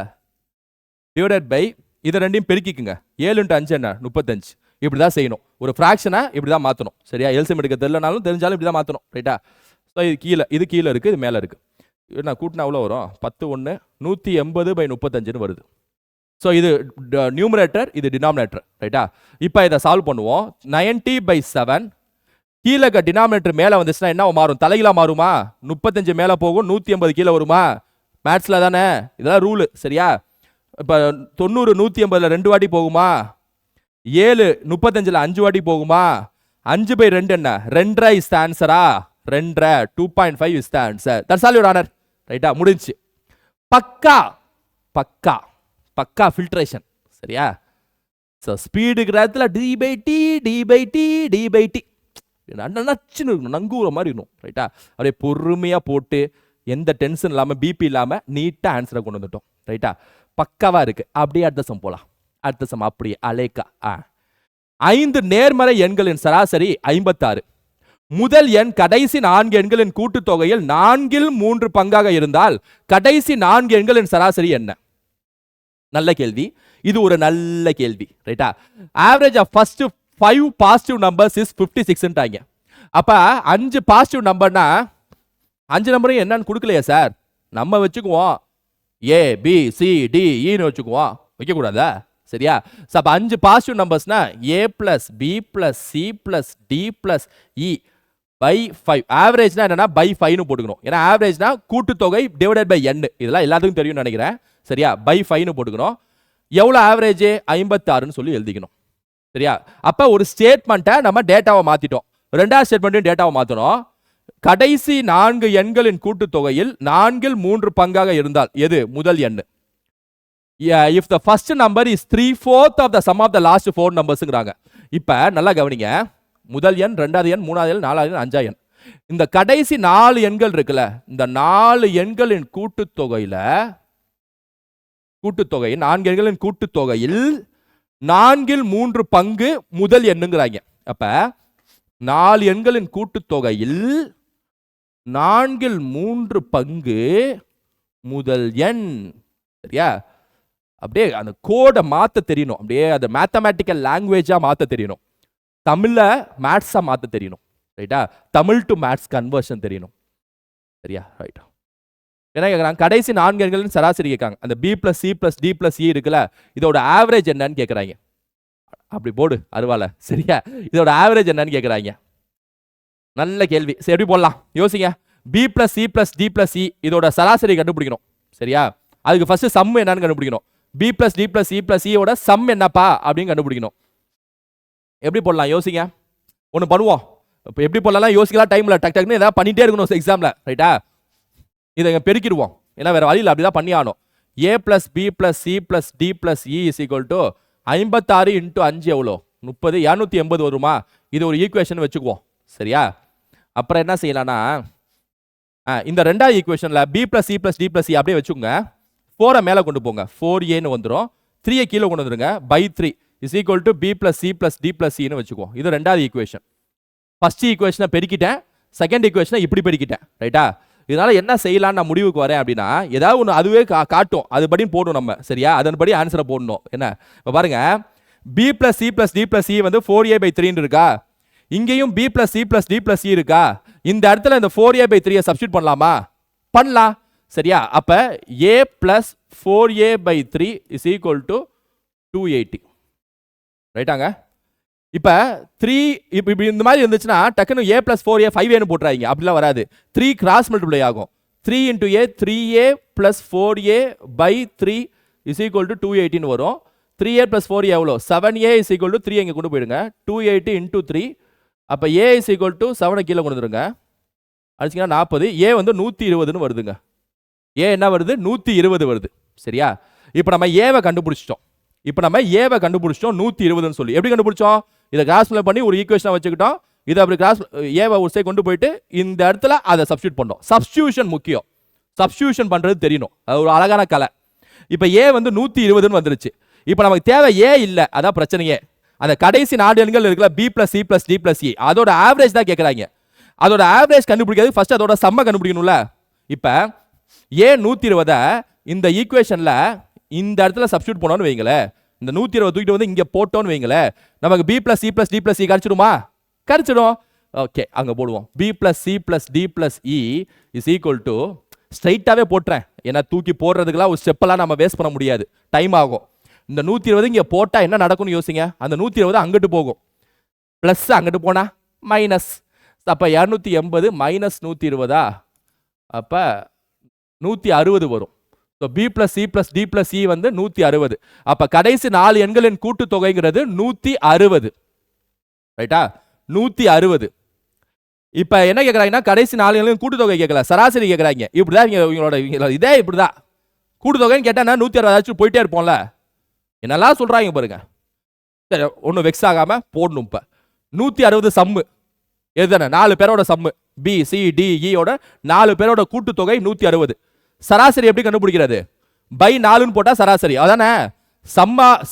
டிவைடட் பை இதை ரெண்டையும் பெருக்கிக்குங்க. 7 × 5 என்ன? 35. இப்படி தான் செய்யணும். ஒரு ஃப்ராக்ஷனை இப்படி தான் மாற்றணும், சரியா? எல்சிஎம் எடுக்க தெரியலனாலும் தெரிஞ்சாலும் இப்படி தான் மாற்றணும், ரைட்டா? ஸோ இது கீழே இருக்குது, இது மேலே இருக்குது. நான் கூட்டினா எவ்வளோ வரும்? 10 1 180/35ன்னு வருது. ஸோ இது நியூமரேட்டர், இது டினாமினேட்டர், ரைட்டா? இப்போ இதை சால்வ் பண்ணுவோம். 90/7 கீழே டினாமினேட்டர் மேலே வந்துச்சுன்னா என்ன மாறும்? தலைகீழா மாறுமா? 35 மேலே போகும், 180 கீழே வருமா? மேத்ஸில் தானே இதெல்லாம் ரூலு, சரியா? இப்போ 90 180ல் 2 வாட்டி போகுமா? 7 35ல் 5 வாட்டி போகுமா? 5/2 என்ன? 2.5 இஸ் த ஆன்சரா? 2 2.5 is the answer. That's all your honour, ரைட்டா? முடிஞ்சு. பக்கா பக்கா பக்கா ஃபில்ட்ரேஷன், சரியா? ஸோ ஸ்பீடுக்கு இடத்துல d/t நச்சுன்னு இருக்கணும், நங்கூர மாதிரி இருக்கணும், ரைட்டா? அப்படியே பொறுமையாக போட்டு எந்த டென்ஷன் இல்லாமல் பிபி இல்லாமல் நீட்டாக ஆன்சரை கொண்டு வந்துட்டோம், ரைட்டா? பக்காவாக இருக்கு. அப்படியே அடுத்த சம் போகலாம். அடுத்த சம் அப்படியே அலேக்கா. 5 நேர்மறை எண்களின் சராசரி 56. முதல் எண் கடைசி 4 எண்களின் கூட்டுத்தொகையில் 4/3 பங்காக இருந்தால் கடைசி 4 எண்களின் சராசரி என்ன? நல்ல கேள்வி. இது ஒரு நல்ல கேள்வி, ரைட்டா? Average of first 5 positive numbers is 56ன்றாங்க. அப்ப 5 பாசிட்டிவ் நம்பர்னா 5 நம்பரும் என்னன்னு கொடுக்கலையா சார்? நம்ம வச்சுக்குவோம் A B C D Eன்னு வச்சுக்குவோம், வைக்க கூடாதா? சரியா? அப்ப 5 positive நம்பர்ஸ்னா A plus B plus C plus D plus E by 5. ஆவரேஜ்னா என்னன்னா by 5ன்னு போட்டுக்கணும். ஏன்னா ஆவரேஜ்னா கூட்டுத்தொகை டிவைடட் பை n. இதெல்லாம் எல்லாத்துக்கும் தெரியும்னு நினைக்கிறேன், சரியா? by 5ன்னு போட்டுக்கணும். எவ்வளவு ஆவரேஜ்? 56ன்னு சொல்லி எழுதிக்கணும், சரியா? அப்ப ஒரு ஸ்டேட்மெண்ட்டை நம்ம டேட்டாவை மாத்திட்டோம். ரெண்டாவது ஸ்டேட்மெண்ட்டையும் டேட்டாவை மாத்தணும். கடைசி 4 எண்களின் கூட்டுத்தொகையில் 4/3 பங்காக இருந்தால் எது முதல் எண்? if the first number is 3/4 of the sum of the last 4 numbers-ங்கறாங்க. இப்ப நல்லா கவனிங்க. முதல் எண், இரண்டாவது எண், மூணாவது எண், நாலாவது எண், அஞ்சாவது எண். இந்த கடைசி 4 எண்கள் இருக்குல்ல, இந்த 4 எண்களின் கூட்டுத்தொகையில் 4 எண்களின் கூட்டுத்தொகையில் 4/3 பங்கு முதல் எண்ணுங்கிறாங்க. அப்ப 4 எண்களின் கூட்டுத்தொகையில் 4/3 பங்கு முதல் எண், சரியா? அப்படியே அந்த கோடை மாத்த தெரியணும், அப்படியே அந்த மேத்தமேட்டிக்கல் லாங்குவேஜா மாத்த தெரியணும், தமிழ்ல மேத்ஸா மாத்த தெரியணும், ரைட்டா? தமிழ் டு மேத்ஸ் கன்வர்ஷன் தெரியணும், சரியா? ரைட்டா? என்ன கேட்குறாங்க? கடைசி 4 எண்களின் சராசரி கேட்காங்க. அந்த B plus C plus D plus E இருக்குல்ல, இதோட ஆவரேஜ் என்னன்னு கேட்குறாங்க. அப்படி போடு அருவால, சரியா? இதோட ஆவரேஜ் என்னன்னு கேட்குறாங்க. நல்ல கேள்வி. சரி, எப்படி போடலாம் யோசிங்க. B plus C plus D plus E இதோட சராசரி கண்டுபிடிக்கணும், சரியா? அதுக்கு ஃபர்ஸ்ட் சம் என்னன்னு கண்டுபிடிக்கணும். B plus D plus E plus E ஓட சம் என்னப்பா அப்படின்னு கண்டுபிடிக்கணும். எப்படி போடலாம் யோசிங்க. ஒன்று பண்ணுவோம். இப்போ எப்படி போடலாம் யோசிக்கலாம், டைம்ல டக் டக்னு ஏதாவது பண்ணிட்டே இருக்கணும் எக்ஸாம்ல, ரைட்டா? இதை பெருக்கிடுவோம், ஏன்னா வேற வழியில் அப்படிதான் பண்ணி ஆகணும். A plus B plus C plus D plus E is equal to 56 into 5 எவ்வளோ 30, 280 வருமா? இது ஒரு ஈக்குவேஷன் வச்சுக்குவோம். சரியா? அப்புறம் என்ன செய்யலாம்னா இந்த ரெண்டாவது ஈக்குவேஷன்ல b plus c plus d plus e அப்படியே வச்சுக்கோங்க. 4 மேல கொண்டு போங்க. 4a ன்னு வந்துரும். 3 கீழே கொண்டு வந்துருங்க. by 3 is equal to b plus c plus d plus e ன்னு வச்சுக்குவோம். இது ரெண்டாவது ஈக்குவேஷன். ஃபர்ஸ்ட் ஈக்குவேஷனை பெருக்கிட்டேன், செகண்ட் ஈக்குவேஷனை இப்படி பெருக்கிட்டேன். ரைட்டா? இதனால என்ன செய்யலாம்னு நான் முடிவுக்கு வரேன் அப்படின்னா, ஏதாவது ஒன்று அதுவே காட்டும், அதுபடி போடணும் நம்ம. சரியா? அதன்படி ஆன்சரை போடணும். என்ன இப்போ பாருங்க, b plus c plus d plus e வந்து 4a by 3 இருக்கா? இங்கேயும் b plus c plus d plus e இருக்கா? இந்த இடத்துல இந்த 4a by 3 சப்ஸ்டிட் பண்ணலாமா? பண்ணலாம். சரியா? அப்ப a plus 4a by 3 is equal to 280. ரைட்டாங்க? இப்ப 3 இப்ப இந்த மாதிரி இருந்துச்சுன்னா டக்குனு a plus 4a 5a ன்னு போட்டுறாதீங்க. அப்படிலாம் வராது. 3 கிராஸ் மல்டிப்ளை ஆகும். 3 into a 3a plus 4a by 3 is equal to 280 ன்னு வரும். 3a plus 4a எவ்வளோ? 7a is equal to 3 இங்க கொண்டு போயிடுங்க. 280 into 3. அப்ப a is equal to 7 கீழே கொண்டு வந்துருங்க. அடிச்சிங்கன்னா 40. a வந்து 120 ன்னு வருதுங்க. a என்ன வருது? 120 வருது. சரியா? இப்போ நம்ம a வை கண்டுபிடிச்சிட்டோம். 120 ன்னு சொல்லி. எப்படி கண்டுபிடிச்சோம்? இதை கிராஸ் மல்டிப்ளை பண்ணி ஒரு ஈக்குவேஷனை வச்சுக்கிட்டோம். இதை அப்படி கிராஸ் a வை ஒரு சைடு கொண்டு போயிட்டு இந்த இடத்துல அதை சப்ஸ்டிட்யூட் பண்ணோம். சப்ஸ்டிடியூஷன் முக்கியம். சப்ஸ்டிடியூஷன் பண்றது தெரியணும். அது ஒரு அழகான கலை. இப்போ a வந்து 120 ன்னு வந்துருச்சு. இப்போ நமக்கு தேவை a இல்ல, அதான் பிரச்சனையே. அந்த கடைசி 4 எண்கள் இருக்குல்ல, b plus c plus d plus e, அதோட ஆவரேஜ் தான் கேட்குறாங்க. அதோட ஆவரேஜ் கண்டுபிடிக்கிறது ஃபர்ஸ்ட் அதோட சம்ம கண்டுபிடிக்கணும்ல. இப்போ a 120 இந்த ஈக்குவேஷன்ல இந்த இடத்துல சப்ஸ்டிட்யூட் பண்ணோம்னு வைங்களேன், இந்த 120 தூக்கிட்டு வந்து இங்க போட்டோம்னு வைங்களேன், நமக்கு b plus c plus d plus e கிடைச்சிடுமா? கிடைச்சிடும். ஓகே, அங்க போடுவோம். b plus c plus d plus e is equal to, ஸ்ட்ரைட்டாவே போட்டுறேன். ஏன்னா தூக்கி போடுறதுக்குலாம் ஒரு ஸ்டெப்பெல்லாம் நம்ம வேஸ்ட் பண்ண முடியாது, டைம் ஆகும். இந்த 120 இங்க போட்டா என்ன நடக்கும்னு யோசிங்க. அந்த 120 அங்கிட்டு போகும், பிளஸ் அங்கிட்டு போனா மைனஸ். அப்ப 280 மைனஸ் 120, அப்ப 160 வரும். b plus c plus d plus e வந்து 160. அப்ப கடைசி 4 எண்களின் கூட்டு தொகைங்கிறது 160. ரைட்டா? 160. இப்ப என்ன கேக்குறாங்கன்னா, கடைசி 4 எண்களின் கூட்டு தொகை கேட்கல, சராசரி கேட்கறாங்க. இப்படிதான் இவங்களோட இதே இப்படிதான். கூட்டு தொகைன்னு கேட்டா 160 போயிட்டே இருப்போம்ல. என்னெல்லாம் சொல்றாங்க பாருங்க. சரி, ஒன்னும் வெக்ஸ் ஆகாம போடணும். இப்ப 160 சம்மு எதுதானே? 4 பேரோட சம்மு, பி சி டி இயோட 4 பேரோட கூட்டு தொகை 160. சராசரி எப்படி கண்டுபிடிக்கிறது? பை 4ன்னு போட்டா சராசரி, அதானே?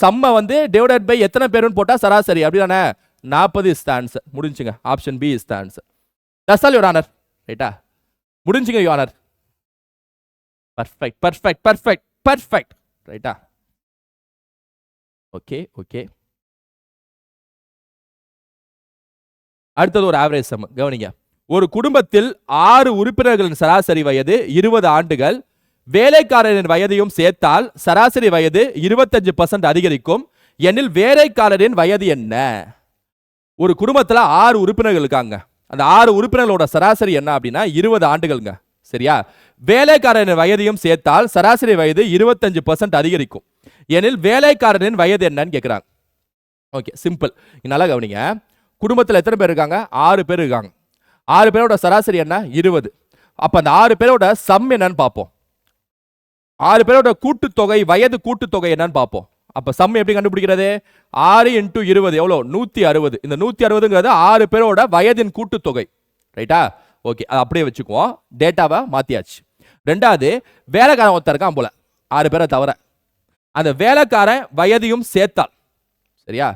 சம்ம வந்து டிவைடட் பை எத்தனை பேருன்னு போட்டா சராசரி, அப்படிதானே? 40 இஸ் தி ஆன்சர். முடிஞ்சுங்க. Option B is the answer. That's all your honour. ரைட்டா? முடிஞ்சுங்க your honour. Perfect perfect perfect perfect. ரைட்டா? Okay okay. அடுத்தது ஒரு ஆவரேஜ் சம். கவனிங்க. ஒரு குடும்பத்தில் 6 உறுப்பினர்களின் சராசரி வயது 20 ஆண்டுகள். வேலைக்காரரின் வயதையும் சேர்த்தால் சராசரி வயது 25% அதிகரிக்கும் எனில் வேலைக்காரரின் வயது என்ன? ஒரு குடும்பத்துல 6 உறுப்பினர்கள் இருக்காங்க. அந்த 6 உறுப்பினர்களோட சராசரி என்ன அப்படின்னா 20 ஆண்டுகள்ங்க. சரியா? வேலைக்காரரின் வயதையும் சேர்த்தால் சராசரி வயது 25% அதிகரிக்கும் எனில் வேலைக்காரரின் வயது என்னன்னு கேட்கிறாங்க. Okay, simple. நல்லா கவனிங்க. குடும்பத்தில் எத்தனை பேர் இருக்காங்க? 6 பேர் இருக்காங்க. 6 பேரோட சராசரி என்ன? 20. அப்ப அந்த 6 பேரோட சம் என்னன்னு பார்ப்போம். 6 பேரோட கூட்டுத்தொகை, வயது கூட்டுத்தொகை என்னன்னு பார்ப்போம். அப்ப சம் எப்படி கண்டுபிடிக்கிறது? 6 into 20 எவ்வளோ? 160. இந்த 160ங்கிறது 6 பேரோட வயதின் கூட்டுத்தொகை. ரைட்டா? ஓகே, அது அப்படியே வச்சுக்குவோம். டேட்டாவை மாத்தியாச்சு. ரெண்டாவது, வேலைக்காரன் ஒருத்தர் இருக்கான் போல, 6 பேரை தவிர. அந்த வேலைக்காரன் வயதையும் சேர்த்தால், சரியா?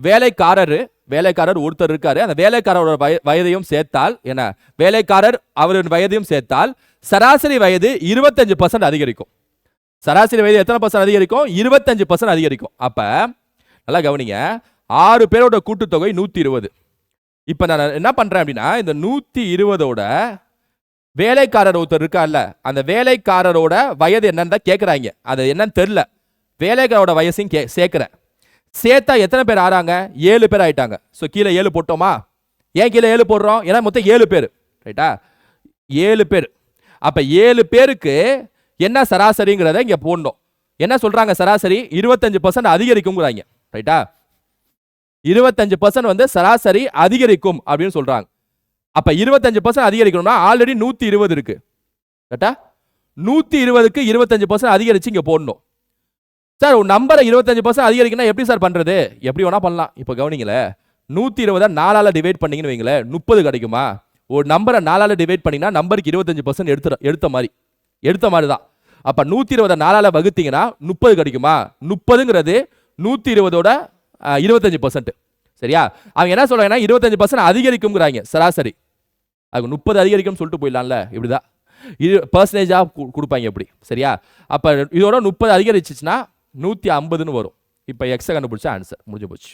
வேலைக்காரர் ஒருத்தர் இருக்காரு. அந்த வேலைக்காரரோட வயதையும் சேர்த்தால் என்ன? வேலைக்காரர் அவரின் வயதையும் சேர்த்தால் சராசரி வயது 25% அதிகரிக்கும். சராசரி வயது எத்தனை பர்சன்ட் அதிகரிக்கும்? 25% அதிகரிக்கும். அப்ப நல்லா கவனிங்க. 6 பேரோட கூட்டுத்தொகை 120. இப்ப நான் என்ன பண்றேன் அப்படின்னா, இந்த 120ஓட வேலைக்காரர் ஒருத்தர் இருக்கார்ல, அந்த வேலைக்காரரோட வயது என்னன்னு தான் கேட்கிறாங்க. அது என்னன்னு தெரியல. வேலைக்காரோட வயசையும் சேர்க்கிறேன். சேர்த்தா எத்தனை பேர் ஆறாங்க? 7 பேர் ஆயிட்டாங்க. ஸோ கீழே 7 போட்டோமா? ஏன் கீழே 7 போடுறோம்? ஏன்னா மொத்தம் 7 பேர். ரைட்டா? 7 பேர். அப்ப 7 பேருக்கு என்ன சராசரிங்கிறத இங்க போடணும். என்ன சொல்றாங்க? சராசரி 25% அதிகரிக்கும்ங்கிறாங்க. ரைட்டா? 25% வந்து சராசரி அதிகரிக்கும் அப்படின்னு சொல்றாங்க. அப்ப 25% அதிகரிக்கணும்னா ஆல்ரெடி 120 இருக்கு. ரைட்டா? 120க்கு 25% அதிகரிச்சு இங்க போடணும். சார் ஒரு நம்பரை 25% அதிகரிக்கணும் எப்படி சார் பண்றது? எப்படி வேணா பண்ணலாம். இப்போ கவனிங்களே, 120 4ஆல டிவைட் பண்ணீங்கன்னு வைங்களேன் 30 கிடைக்குமா? ஒரு நம்பரை 4ஆல டிவைட் பண்ணீங்கன்னா நம்பருக்கு 25% எடுத்த மாதிரி தான். அப்ப 120 4ஆல வகுத்தீங்கன்னா 30 கிடைக்குமா? 30ங்கிறது 120ஓட 25%. சரியா? அவங்க என்ன சொல்றாங்கன்னா 25% அதிகரிக்கும்ங்கறாங்க சராசரி. அது 30 அதிகரிக்கும் சொல்லிட்டு போயிடலாம்ல. இப்படிதான் பெர்சன்டேஜா கொடுப்பாங்க எப்படி? சரியா? அப்ப இதோட 30 அதிகரிச்சுச்சுன்னா 150ன்னு வரும். இப்ப எக்ஸை கண்டுபிடிச்சா ஆன்சர் முடிஞ்சு போச்சு.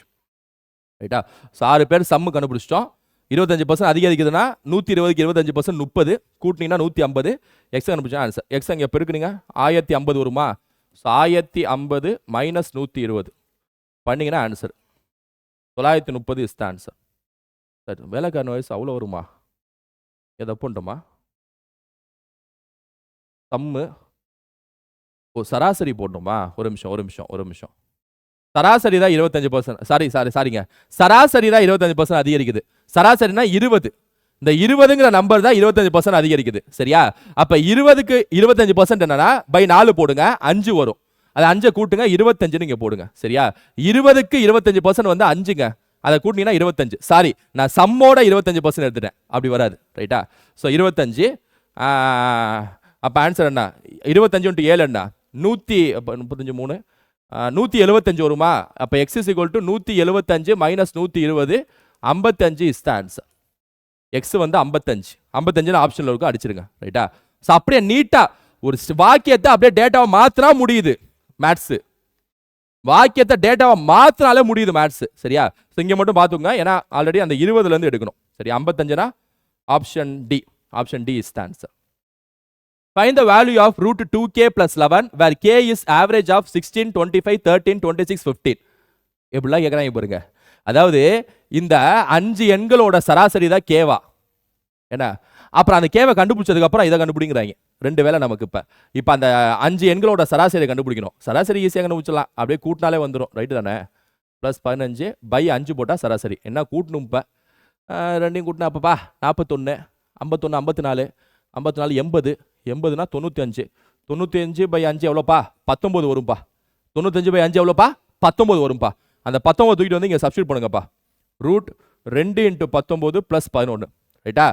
ரைட்டா? 6 பேர் சம்மு கண்டுபிடிச்சிட்டோம். 25% அதிகரிக்குதுன்னா 120க்கு 25% 30 கூட்டினீங்கன்னா 150. எக்ஸ் கண்டுபிடிச்சா ஆன்சர். எக்ஸ் அங்கே பெருக்குனீங்க 1050 வருமா? 1050 மைனஸ் 120 பண்ணீங்கன்னா ஆன்சர் 930 இஸ் த ஆன்சர். சரி, வேலைக்காரன் வயசு அவ்வளோ வருமா? எதை போண்டோமா? சம்மு சராசரி போடணுமா? ஒரு நிமிஷம். சராசரி தான் 25%. சாரிங்க. சராசரி தான் 25% அதிகரிக்குது. சராசரினா 20. இந்த 20ங்கிற நம்பர் தான் 25% அதிகரிக்குது. சரியா? அப்ப 20க்கு 25% என்னன்னா பை 4 போடுங்க 5 வரும். அது 5 கூட்டுங்க 25 நீங்க போடுங்க. சரியா? 20க்கு 25% வந்து 5ங்க. அதை கூட்டினீங்கன்னா 25. சாரி, நான் சம்மோட 25% எடுத்துட்டேன். அப்படி வராது. ரைட்டா? ஸோ 25. அப்ப ஆன்சர் என்ன? 25 × 7 என்ன? 135 3 175 வருமா? அப்ப x is equal to 175 minus 120 55 is the answer. x வந்து 55 ஆப்ஷன்ல இருக்கும், அடிச்சிருங்க. ரைட்டா? சோ அப்படியே நீட்டா ஒரு வாக்கியத்தை அப்படியே டேட்டாவை மாத்தினா முடியுது மேத்ஸ். வாக்கியத்தை டேட்டாவை மாத்தினாலே முடியுது மேத்ஸ். சரியா? சோ இங்க மட்டும் பாத்துங்க, ஏன்னா ஆல்ரெடி அந்த 20ல இருந்து எடுக்கணும். சரி, 55னா option D is the answer. Find the value of root 2k plus 11 where k is average of 16, 25, 13, 26, 15. எப்படிலாம் கேட்குறாங்க பாருங்க. அதாவது இந்த 5 எண்களோட சராசரி தான் கேவா. என்ன? அப்புறம் அந்த கேவை கண்டுபிடிச்சதுக்கு அப்புறம் இதை கண்டுபிடிங்கிறாங்க. 2 வேலை நமக்கு. இப்போ அந்த 5 எண்களோட சராசரியை கண்டுபிடிக்கணும். சராசரி ஈஸியாக கண்டுபிடிச்சலாம், அப்படியே கூட்டினாலே வந்துடும். ரைட்டு தானே? ப்ளஸ் 15 பை 5 போட்டால் சராசரி என்ன கூட்டணும்? இப்போ ரெண்டையும் கூட்டினா அப்பப்பா 41, 51, 54, 54 80, 80னா 95. 95 பை 5 எவ்வளோப்பா? 19 வரும்பா. 95 பை 5 எவ்வளோப்பா? 19 வரும்பா. அந்த 19 தூக்கிட்டு வந்து இங்கே சப்ஸ்டியூட் பண்ணுங்கப்பா. Root 2 × 19 plus 11. ரைட்டா?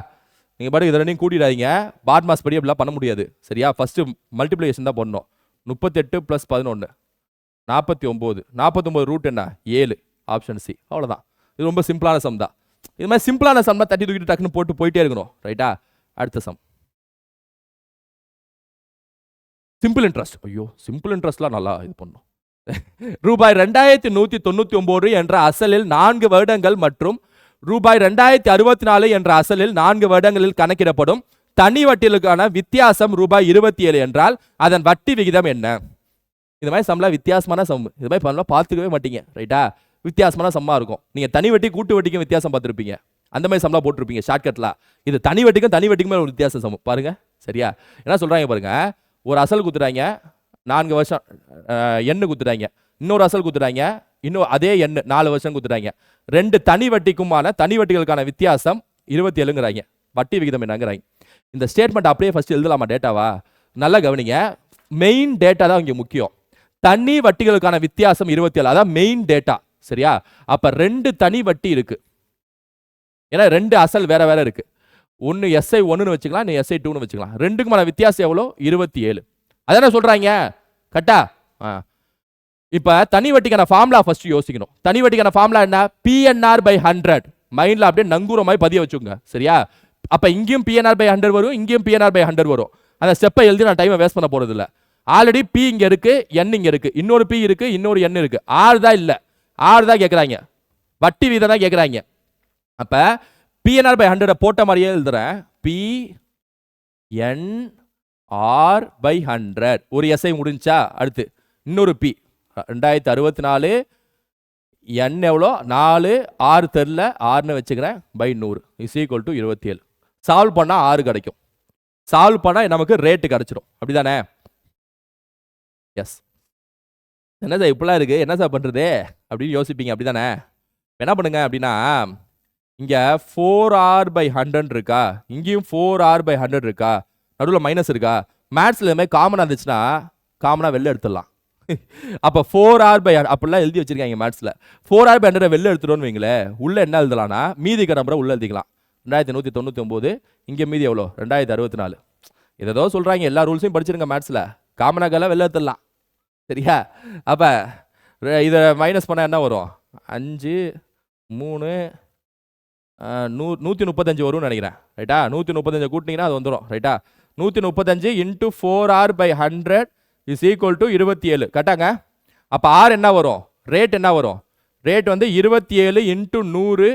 நீங்கள் பாட்டு இதை ரெண்டையும் கூட்டிடாதீங்க. பாட் மாஸ் படி அப்படிலாம் பண்ண முடியாது. சரியா? ஃபர்ஸ்ட் மல்டிப்ளிகேஷன் தான் பண்ணணும். 38 ப்ளஸ் 11 49. 49 ரூட் என்ன? 7. Option C. அவ்வளோதான். இது ரொம்ப சிம்பிளான சம் தான். இது மாதிரி சிம்பிளான சம்னா தட்டி தூக்கிட்டு டக்குன்னு போட்டு போயிட்டே இருக்கணும். ரைட்டா? அடுத்த சம் சிம்பிள் இன்ட்ரெஸ்ட். ஐயோ, சிம்பிள் இன்ட்ரெஸ்ட்லாம் நல்லா இது பண்ணும். ரூபாய் 2199 என்ற அசலில் 4 வருடங்கள் மற்றும் ரூபாய் 2064 என்ற அசலில் 4 வருடங்களில் கணக்கிடப்படும் தனி வட்டிகளுக்கான வித்தியாசம் ரூபாய் 27 என்றால் அதன் வட்டி விகிதம் என்ன? இது மாதிரி சம்லாம் வித்தியாசமான சம். இது மாதிரி பண்ணலாம் பார்த்துக்கவே மாட்டீங்க. ரைட்டா? வித்தியாசமான சம்மா இருக்கும். நீங்க தனி வட்டி கூட்டு வட்டிக்கும் வித்தியாசம் பார்த்துருப்பீங்க. அந்த மாதிரி சம்லாம் போட்டிருப்பீங்க ஷார்ட்கட்ல. இது தனி வட்டிக்கும் ஒரு வித்தியாசம் சம் பாருங்க. சரியா? என்ன சொல்றாங்க பாருங்க. ஒரு அசல் குத்துறாங்க, 4 வருஷம் எண்ணு குத்துறாங்க. இன்னொரு அசல் குத்துறாங்க, இன்னும் அதே எண்ணு 4 வருஷம் குத்துறாங்க. 2 தனி வட்டிகளுக்கான வித்தியாசம் 27ங்கிறாங்க. வட்டி விகிதம் என்னங்கிறாங்க. இந்த ஸ்டேட்மெண்ட் அப்படியே ஃபர்ஸ்ட் எழுதலாமா டேட்டாவா? நல்லா கவனிங்க. மெயின் டேட்டா தான் இங்க முக்கியம். தனி வட்டிகளுக்கான வித்தியாசம் 27, அதான் மெயின் டேட்டா. சரியா? அப்ப 2 தனி வட்டி இருக்கு. ஏன்னா 2 அசல் வேற வேற இருக்கு. ஒன்னு SI 1ன்னு வச்சுக்கலாம், நீ SI 2ன்னு வச்சுக்கலாம். ரெண்டுக்குமான வித்தியாசம் எவ்வளோ? 27. அதானே சொல்றாங்க. கரெக்டா? இப்ப தனி வட்டிக்கான ஃபார்முலா ஃபர்ஸ்ட் யோசிக்கணும். தனி வட்டிக்கான ஃபார்முலா என்ன? PNR by 100. மைண்ட்ல அப்படியே நங்கூரமாய் பதிய வச்சுங்க. சரியா? அப்ப இங்கேயும் PNR by 100 வரும், இங்கேயும் PNR by 100 வரும். அந்த ஸ்டெப்பை எழுதி நான் டைமை வேஸ்ட் பண்ண போறது இல்ல. ஆல்ரெடி P இங்க இருக்கு, N இங்க இருக்கு, இன்னொரு P இருக்கு, இன்னொரு N இருக்கு. R தான் இல்ல. R தான் கேக்குறாங்க. வட்டி வீதம் தான் கேக்குறாங்க. அப்ப PNR by 100 போட்ட மாதிரியே எழுதுறேன். PNR by 100. ஒரு SI முடிஞ்சா அடுத்து இன்னொரு P 2064. N எவ்வளோ? 4. R தெரியல, 6ன்னு வச்சுக்கிறேன். By 100 is equal to 27. Solve பண்ணா 6 கிடைக்கும். சால்வ் பண்ணா நமக்கு ரேட்டு கிடைச்சிடும். அப்படிதானே? எஸ். என்ன சார் இப்படிலாம் இருக்கு, என்ன சார் பண்றது அப்படின்னு யோசிப்பீங்க. அப்படிதானே? என்ன பண்ணுங்க அப்படின்னா, இங்க 4R by 100 இருக்கா, இங்கேயும் 4R by 100 இருக்கா, நடுவில் மைனஸ் இருக்கா. மேத்ஸ்ல இதுமாதிரி காமனா இருந்துச்சுன்னா காமனா வெளில எடுத்துடலாம். அப்போ 4r by அப்படிலாம் எழுதி வச்சிருக்காங்க மேத்ஸில். 4r by 100 வெளில எடுத்துட்டோன்னு வைங்களேன், உள்ள என்ன எழுதலாம்னா மீதி நம்பரை உள்ள எழுதிக்கலாம். 2199, இங்கே மீதி எவ்வளோ 2064. ஏதோ சொல்கிறாங்க, எல்லா ரூல்ஸையும் படிச்சிருங்க மேத்ஸில், காமனாக்கெல்லாம் வெளில எடுத்துடலாம். சரியா? அப்போ இதை மைனஸ் பண்ணால் என்ன வரும்? 5 3 135 வரும்னு நினைக்கிறேன். ரைட்டா? 135 கூட்டினீங்கன்னா அது வந்துடும். ரைட்டா? 135 into 4r by 100 is equal to 27. கரெக்டாங்க? அப்போ ஆர் என்ன வரும்? ரேட் என்ன வரும்? ரேட் வந்து 27 இன்ட்டு 100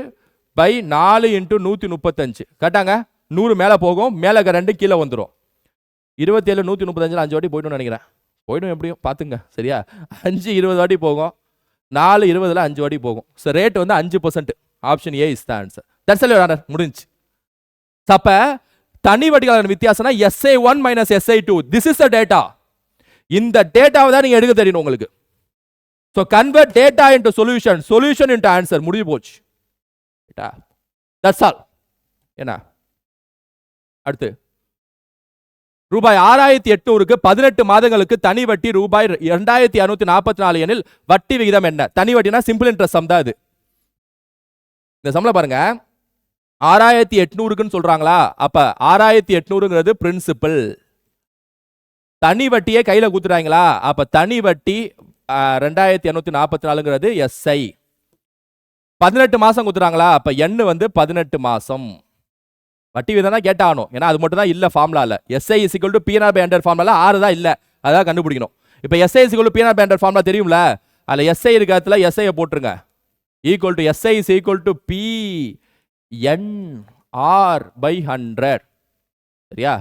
பை 4 இன்ட்டு 135. கரெக்டாங்க? 100 மேலே போகும், மேலே 2 கீழே வந்துடும். 27 135 5 வாட்டி போய்ட்டுன்னு நினைக்கிறேன். போய்டும் எப்படியும் பார்த்துங்க. சரியா? 5 20 வாட்டி போகும், 4 20ல் 5 வாட்டி போகும். ஸோ ரேட் வந்து 5%. Option A is the answer. That's all your answer. முடிஞ்சு. அப்ப தனி வட்டிகளான வித்தியாசம்னா SA1 minus SA2. This is the data. இந்த டேட்டாவை தான் நீங்க எடுக்க தெரியணும் உங்களுக்கு. So convert data into solution, solution into answer. முடிஞ்சு போச்சு. That's all. என்ன அடுத்து? ரூபாய் 6800க்கு 18 மாதங்களுக்கு தனி வட்டி ரூபாய் 2244 எனில் வட்டி விகிதம் என்ன? தனி வட்டினா சிம்பிள் இன்ட்ரெஸ்ட் சம் தான் இது. இந்த சம்ல பாருங்க, 6800க்குன்னு சொல்றாங்களா? அப்ப 6800ங்கிறது பிரின்சிபல். தனி வட்டியே கையில குத்துறாங்களா? அப்ப தனி வட்டி 2244ங்கிறது எஸ்ஐ. 18 மாசம் குத்துறாங்களா? அப்ப எண் வந்து 18 மாசம். வட்டி விதம் தான் கேட்டாகணும், ஏன்னா அது மட்டும் தான் இல்ல ஃபார்முலால. SI is equal to PNR by 100 ஃபார்முலால 6 தான் இல்ல, அதான் கண்டுபிடிக்கணும். இப்போ SI is equal to PNR by 100 formula தெரியும்ல, அதுல எஸ்ஐ இருக்கிறதுல எஸ்ஐ போட்டுருங்க. Equal to SI is equal to P N R by 100. சரியா?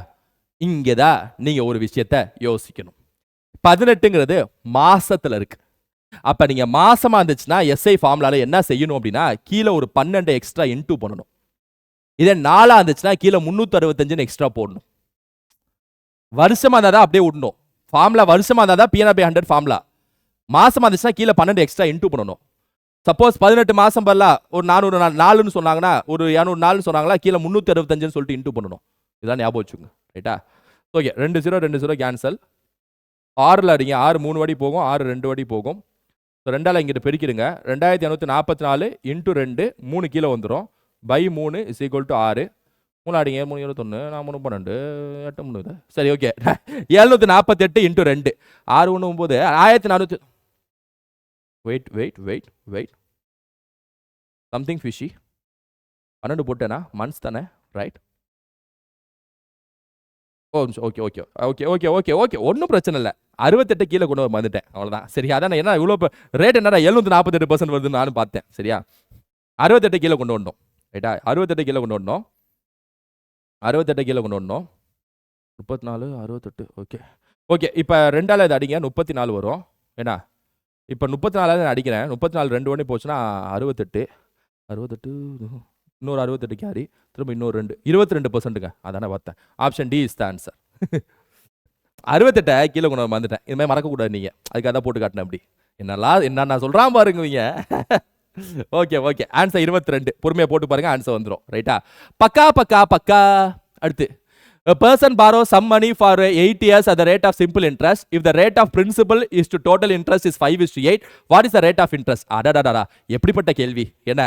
இங்கதான் நீங்க ஒரு விஷயத்தை யோசிக்கணும். 18ங்கிறது மாசத்துல இருக்கு. அப்ப நீங்க மாசமா இருந்துச்சுன்னா எஸ்ஐ ஃபார்முலால என்ன செய்யணும் அப்படின்னா, கீழே ஒரு 12 எக்ஸ்ட்ரா இன்டூ பண்ணணும். இதே 4 இருந்துச்சுன்னா கீழே 365 எக்ஸ்ட்ரா போடணும். வருஷமா இருந்தா அப்படியே விடணும். ஃபார்முலா வருஷமா இருந்தா பிஎன்ஆர் பை 100 ஃபார்முலா. மாசமா இருந்துச்சுன்னா கீழே 12 எக்ஸ்ட்ரா இன்டூ பண்ணணும். சப்போஸ் 18 மாசம் பரல ஒரு 400 நாள்னு சொன்னாங்கன்னா, ஒரு 200 நாள்னு சொன்னாங்களா, கீழே 365 சொல்லிட்டு இன்டூ பண்ணணும். இதான் ஞாபகம் வச்சுங்க. ரைட்டா? Okay, 2 0 2 0 cancel. 6ல் அடிங்க, 6 3 வாட்டி போகும், 6 2 வாட்டி போகும். ஸோ 2ஆல் இங்கிட்ட பெருக்கிடுங்க. 2244 இன்டூ 2 3 கீழே வந்துடும். By 3 is equal to 6. 3 அடிங்க, 3 21, 4 12, 8 3. சரி, okay. 748 into 2 6 1 9 1400. Wait wait wait wait, something fishy. 12 போட்டேனா? மந்த்ஸ் தானே? Right. Okay okay okay okay okay okay, ஒன்றும் பிரச்சனை இல்லை. 68 கீழே கொண்டு வந்துட்டேன், அவ்வளோதான். சரி, அதான் என்ன இவ்வளோ ரேட் என்னடா 748% வருதுன்னு நானும் பார்த்தேன். சரியா? 68 கீழே கொண்டு வந்தோம். ரைட்டா? 68 கீழே கொண்டு வந்தோம். 68 கீழே கொண்டு வந்தோம். 34 68. Okay okay. இப்போ 2ஆல் இது அடிங்க, 34 வரும். ஏன்னா இப்போ 34 அடிக்கிறேன். 34 2 ஒன்று போச்சுன்னா 68 68, இன்னொரு 68 கேரி, திரும்ப இன்னொரு 2, 22%ங்க. அதானே பார்த்தேன். Option D is the answer. 68 கீழே கொண்டு வந்துட்டேன். இதுமாதிரி மறக்கக்கூடாது நீங்கள், அதுக்காக தான் போட்டு காட்டினேன். அப்படி என்ன நான் சொல்கிறான் பாருங்க. Okay okay, answer 22. பொறுமையாக போட்டு பாருங்க, ஆன்சர் வந்துடும். ரைட்டா? பக்கா பக்கா பக்கா. அடுத்து, a person borrows some money for 8 years at the rate of simple interest. If the rate of principal is to total interest is 5:8, what is the rate of interest? அடடடடா, எப்படிப்பட்ட கேள்வி. என்ன?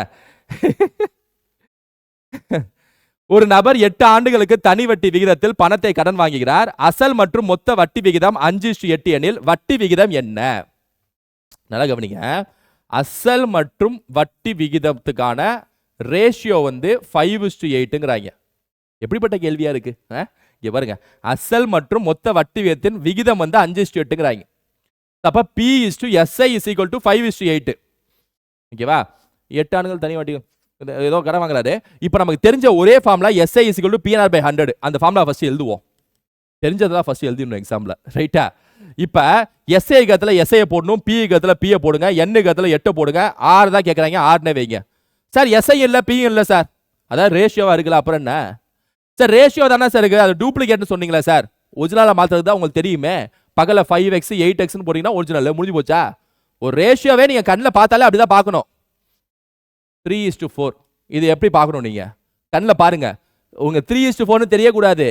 ஒரு நபர் 8 ஆண்டுகளுக்கு தனி வட்டி விகிதத்தில் பணத்தை கடன் வாங்குகிறார். அசல் மற்றும் மொத்த வட்டி விகிதம் 5:8 எனில் வட்டி விகிதம் என்ன? நல்லா கவனிங்க. அசல் மற்றும் வட்டி விகிதத்துக்கான ரேஷியோ வந்து 5:8ங்கிறாங்க. எப்படிப்பட்ட கேள்வியா இருக்கு? இங்க பாருங்க, அசல் மற்றும் மொத்த வட்டி விகிதத்தின் விகிதம் வந்து 5:8ங்கிறாங்க. அப்ப P/SI is equal to 5:8. ஓகேவா? 8 ஆண்டுகள் தனி வட்டி ஏதோ கடன் வாங்குறாரு. இப்போ நமக்கு தெரிஞ்ச ஒரே formula SI is equal to PNR by 100. அந்த ஃபார்முலா ஃபர்ஸ்ட் எழுதுவோம். தெரிஞ்சதெல்லாம் ஃபர்ஸ்ட் எழுதிடணும் எக்ஸாம்ல. ரைட்டா? இப்போ SI கத்துல SI போடணும், P கத்துல P போடுங்க, N கத்துல 8 போடுங்க. R தான் கேட்குறாங்க, Rனே வைங்க. சார் SI இல்லை P இல்லை சார், அதான் ரேஷியோவா இருக்குல்ல, அப்புறம் என்ன சார்? ரேஷியோ தானே சார் இருக்கு, அது டூப்ளிகேட்னு சொன்னீங்களா சார்? ஒரிஜினலாக மாற்றுறது தான் உங்களுக்கு தெரியுமே. பக்கத்தில் 5x 8xன்னு போட்டிங்கன்னா ஒரிஜினல் முடிஞ்சு போச்சா? ஒரு ரேஷியோவே நீங்கள் கண்ணில் பார்த்தாலே அப்படி தான் பார்க்கணும். 3:4. இது எப்படி பார்க்கணும்? நீங்கள் கண்ணில் பாருங்க, உங்கள் 3:4ன்னு தெரியக்கூடாது,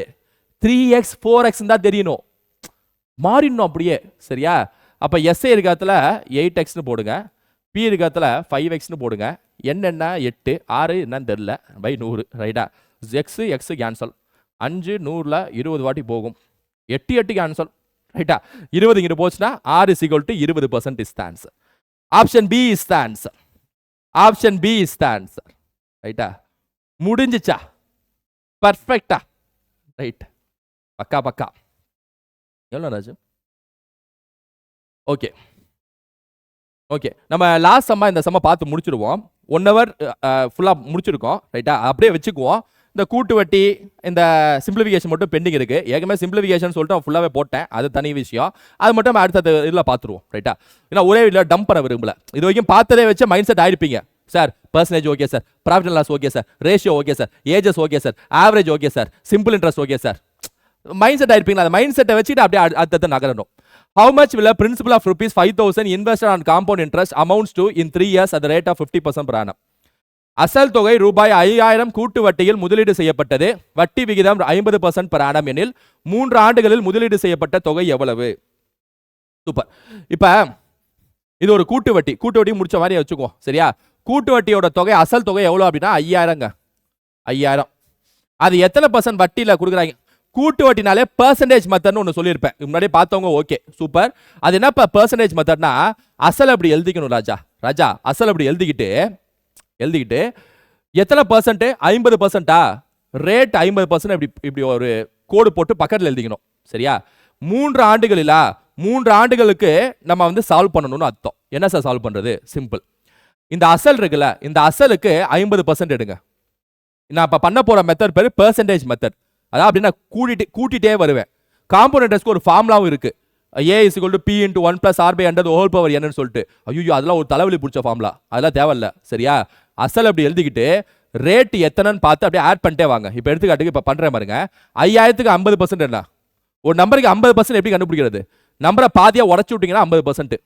3x 4x தான் தெரியணும். மாறிடணும் அப்படியே. சரியா? அப்போ எஸ்ஏ இருக்கிறதுல 8xன்னு போடுங்க, பி இருக்கிறதுல 5xன்னு போடுங்க, என்ன 8, 6 என்னன்னு தெரில பை 100 ரைட்டா. எக்ஸ் கேன்சல், 5 100ல் 20 வாட்டி போகும், 8 கேன்சல் ரைட்டா. 20 இங்கிட்டு போச்சுன்னா R is equal to 20% is the answer. Option B is the answer. Option B is the answer ரைட்டா. முடிஞ்சிச்சா? பர்ஃபெக்டா? ரைட், பக்கா பக்கா. எவ்வளோ ராஜு? ஓகே ஓகே, நம்ம லாஸ்ட் சம்மா இந்த சம்மா பார்த்து முடிச்சிடுவோம். 1 hour ஃபுல்லாக முடிச்சிருக்கோம் ரைட்டா. அப்படியே வச்சுக்குவோம். இந்த கூட்டு வட்டி இந்த சிம்பிளிஃபிகேஷன் மட்டும் பெண்டிங் இருக்கு. ஏற்கனவே சிம்பிளிஃபிகேஷன் சொல்லிட்டு ஃபுல்லாகவே போட்டேன், அது தனி விஷயம். அது மட்டும் நம்ம அடுத்த இதில் பார்த்துருவோம் ரைட்டா. ஏன்னா ஒரே வீட்டில் டம்ப் பண்ண விரும்பல. இது வரைக்கும் பார்த்ததே வச்சு மைண்ட் செட் ஆயிருப்பீங்க. Sir percentage okay sir, profit and loss okay sir, ratio okay sir, ages okay sir, average okay sir, simple interest okay sir. Mind set ஆயிருப்பீங்களா? அந்த மைண்ட் செட்டை வச்சுட்டு அப்படியே அடுத்த நகரணும். How much will a principal of rupees 5,000 invested on compound interest amounts to in 3 years at the rate of 50% per annum? அசல் தொகை ரூபாய் 5000 கூட்டு வட்டியில் முதலீடு செய்யப்பட்டது. வட்டி விகிதம் 50% per annum எனில் 3 ஆண்டுகளில் முதலீடு செய்யப்பட்ட தொகை எவ்வளவு? சூப்பர். இப்ப இது ஒரு கூட்டு வட்டி, கூட்டு வட்டி முடிச்ச மாதிரி வச்சுக்குவோம் சரியா. கூட்டு வட்டியோட தொகை அசல் தொகை எவ்வளவு அப்படின்னா 5000ங்க. 5000 அது எத்தனை % வட்டியில கொடுக்குறாங்க? கூட்டு வட்டினாலே பெர்சன்டேஜ் மெத்தட்னு ஒன்று சொல்லியிருப்பேன், முன்னாடியே பார்த்தவங்க. Okay super. அது என்ன பெர்சன்டேஜ் மெத்தட்னா அசல் அப்படி எழுதிக்கணும் ராஜா. அசல் அப்படி எழுதிக்கிட்டு எத்தனை பர்சன்ட்? 50%. ரேட் 50% இப்படி ஒரு கோடு போட்டு பக்கத்தில் எழுதிக்கணும் சரியா. 3 ஆண்டுகளில் 3 ஆண்டுகளுக்கு நம்ம வந்து சால்வ் பண்ணணும்னு அர்த்தம். என்ன சார் சால்வ் பண்றது? சிம்பிள். இந்த அசல் இருக்குல்ல, இந்த அசலுக்கு 50% எடுங்க. நான் இப்போ பண்ண போற மெத்தட் பேர் பெர்சன்டேஜ் மெத்தட். அதான் அப்படின்னா கூட்டிட்டே வருவேன். காம்பவுண்ட் இன்ட்ரெஸ்ட்க்கு ஒரு ஃபார்முலாவும் இருக்கு. A is equal to P into 1 plus R by 100 whole power n ன்னு சொல்லிட்டு. ஐயோ அதெல்லாம் ஒரு தலைவலி பிடிச்ச ஃபார்முலா, அதெல்லாம் தேவையில்ல சரியா. அசல் அப்படி எழுதிக்கிட்டு ரேட் எத்தனைன்னு பார்த்து அப்படியே ஆட் பண்ணிட்டே வாங்க. இப்போ எடுத்துக்காட்டுக்கு இப்போ பண்றேன் பாருங்க. 5000க்கு 50% என்ன? ஒரு நம்பருக்கு 50% எப்படி கண்டுபிடிக்கிறது? நம்பரை பாதியா உடச்சு விட்டீங்கன்னா 50%.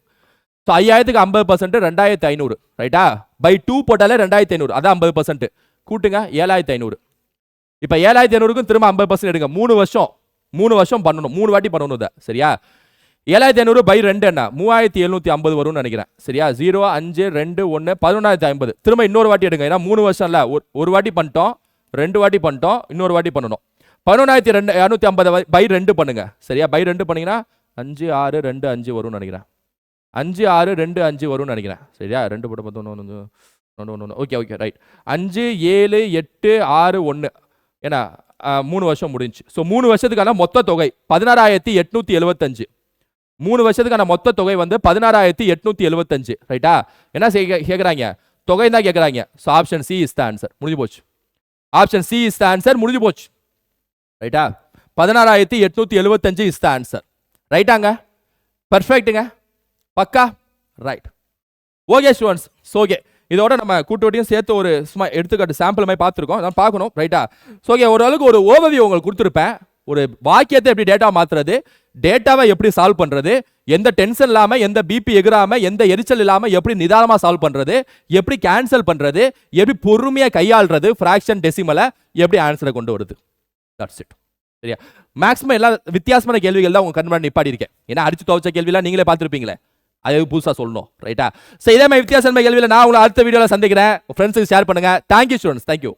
ஸோ 5000க்கு 50% 2500 ரைட்டா. பை 2 போட்டாலே 2500, அதான் 50%. கூட்டுங்க 7500. இப்போ 7500க்கும் திரும்ப 50% எடுங்க. 3 வருஷம் பண்ணணும், 3 வாட்டி பண்ணணும் இதை சரியா. 7500 பை 2 என்ன? 3750 வரும்னு நினைக்கிறேன் சரியா. 0 5 2 1 1150. திரும்ப இன்னொரு வாட்டி எடுங்க, ஏன்னா 3 வருஷம் இல்ல. ஒரு வாட்டி பண்ணிட்டோம், 2 வாட்டி பண்ணிட்டோம், இன்னொரு வாட்டி பண்ணணும். 11250 பை 2 பண்ணுங்க சரியா. பை 2 பண்ணீங்கன்னா 5 6 2 5 வரும்னு நினைக்கிறேன். 5 6 2 5 வரும்னு நினைக்கிறேன் சரியா. 2 போட்டு 11 ஓகே ஓகே ரைட். 5 7 8 6 1 ஏன்னா 3 வருஷம் முடிஞ்சு. ஸோ 3 வருஷத்துக்கான மொத்த தொகை 16875. 3 வருஷத்துக்கான மொத்த தொகை வந்து 16875 ரைட்டா. என்ன கேட்குறாங்க? தொகை தான் கேட்குறாங்க. So option C is the answer. முடிஞ்சு போச்சு. Option C is the answer. முடிஞ்சு போச்சு ரைட்டா. 16875 இஸ் த ஆன்சர் ரைட்டாங்க. பர்ஃபெக்ட்டுங்க, பக்கா ரைட். ஓகே ஸ்டூடெண்ட்ஸ், ஓகே இதோட நம்ம கூட்டு வட்டியும் சேர்த்து ஒரு சும்மா எடுத்துக்காட்டு சாம்பிள் மாதிரி பார்த்துருக்கோம், அதான் பார்க்கணும் ரைட்டா. ஸோ ஓகே ஓரளவுக்கு ஒரு ஓவர்வியூ உங்களுக்கு கொடுத்துருப்பேன். ஒரு வாக்கியத்தை எப்படி டேட்டா மாற்றுறது, டேட்டாவை எப்படி சால்வ் பண்ணுறது, எந்த டென்ஷன் இல்லாமல், எந்த பிபி எகிராமல், எந்த எரிச்சல் இல்லாமல் எப்படி நிதானமாக சால்வ் பண்ணுறது, எப்படி கேன்சல் பண்ணுறது, எப்படி பொறுமையாக கையாளுறது, ஃப்ராக்ஷன் டெசிமலை எப்படி ஆன்சரை கொண்டு வருது. தட்ஸ் இட் சரியா. மேக்ஸிமம் எல்லா வித்தியாசமான கேள்விகள் தான் உங்கள் கண் முன்னாடி நிப்பாடி இருக்கேன். ஏன்னா அடிச்சு துவச்ச கேள்வியெல்லாம் நீங்களே பார்த்துருப்பீங்களே, அது புதுசாக சொல்லணும் ரைட்டா. ஸோ இதே மாதிரி வித்தியாசமான கேள்வியில் நான் உங்களை அடுத்த வீடியோவில் சந்திக்கிறேன். ஃப்ரெண்ட்ஸுக்கு ஷேர் பண்ணுங்கள். Thank you students, thank you.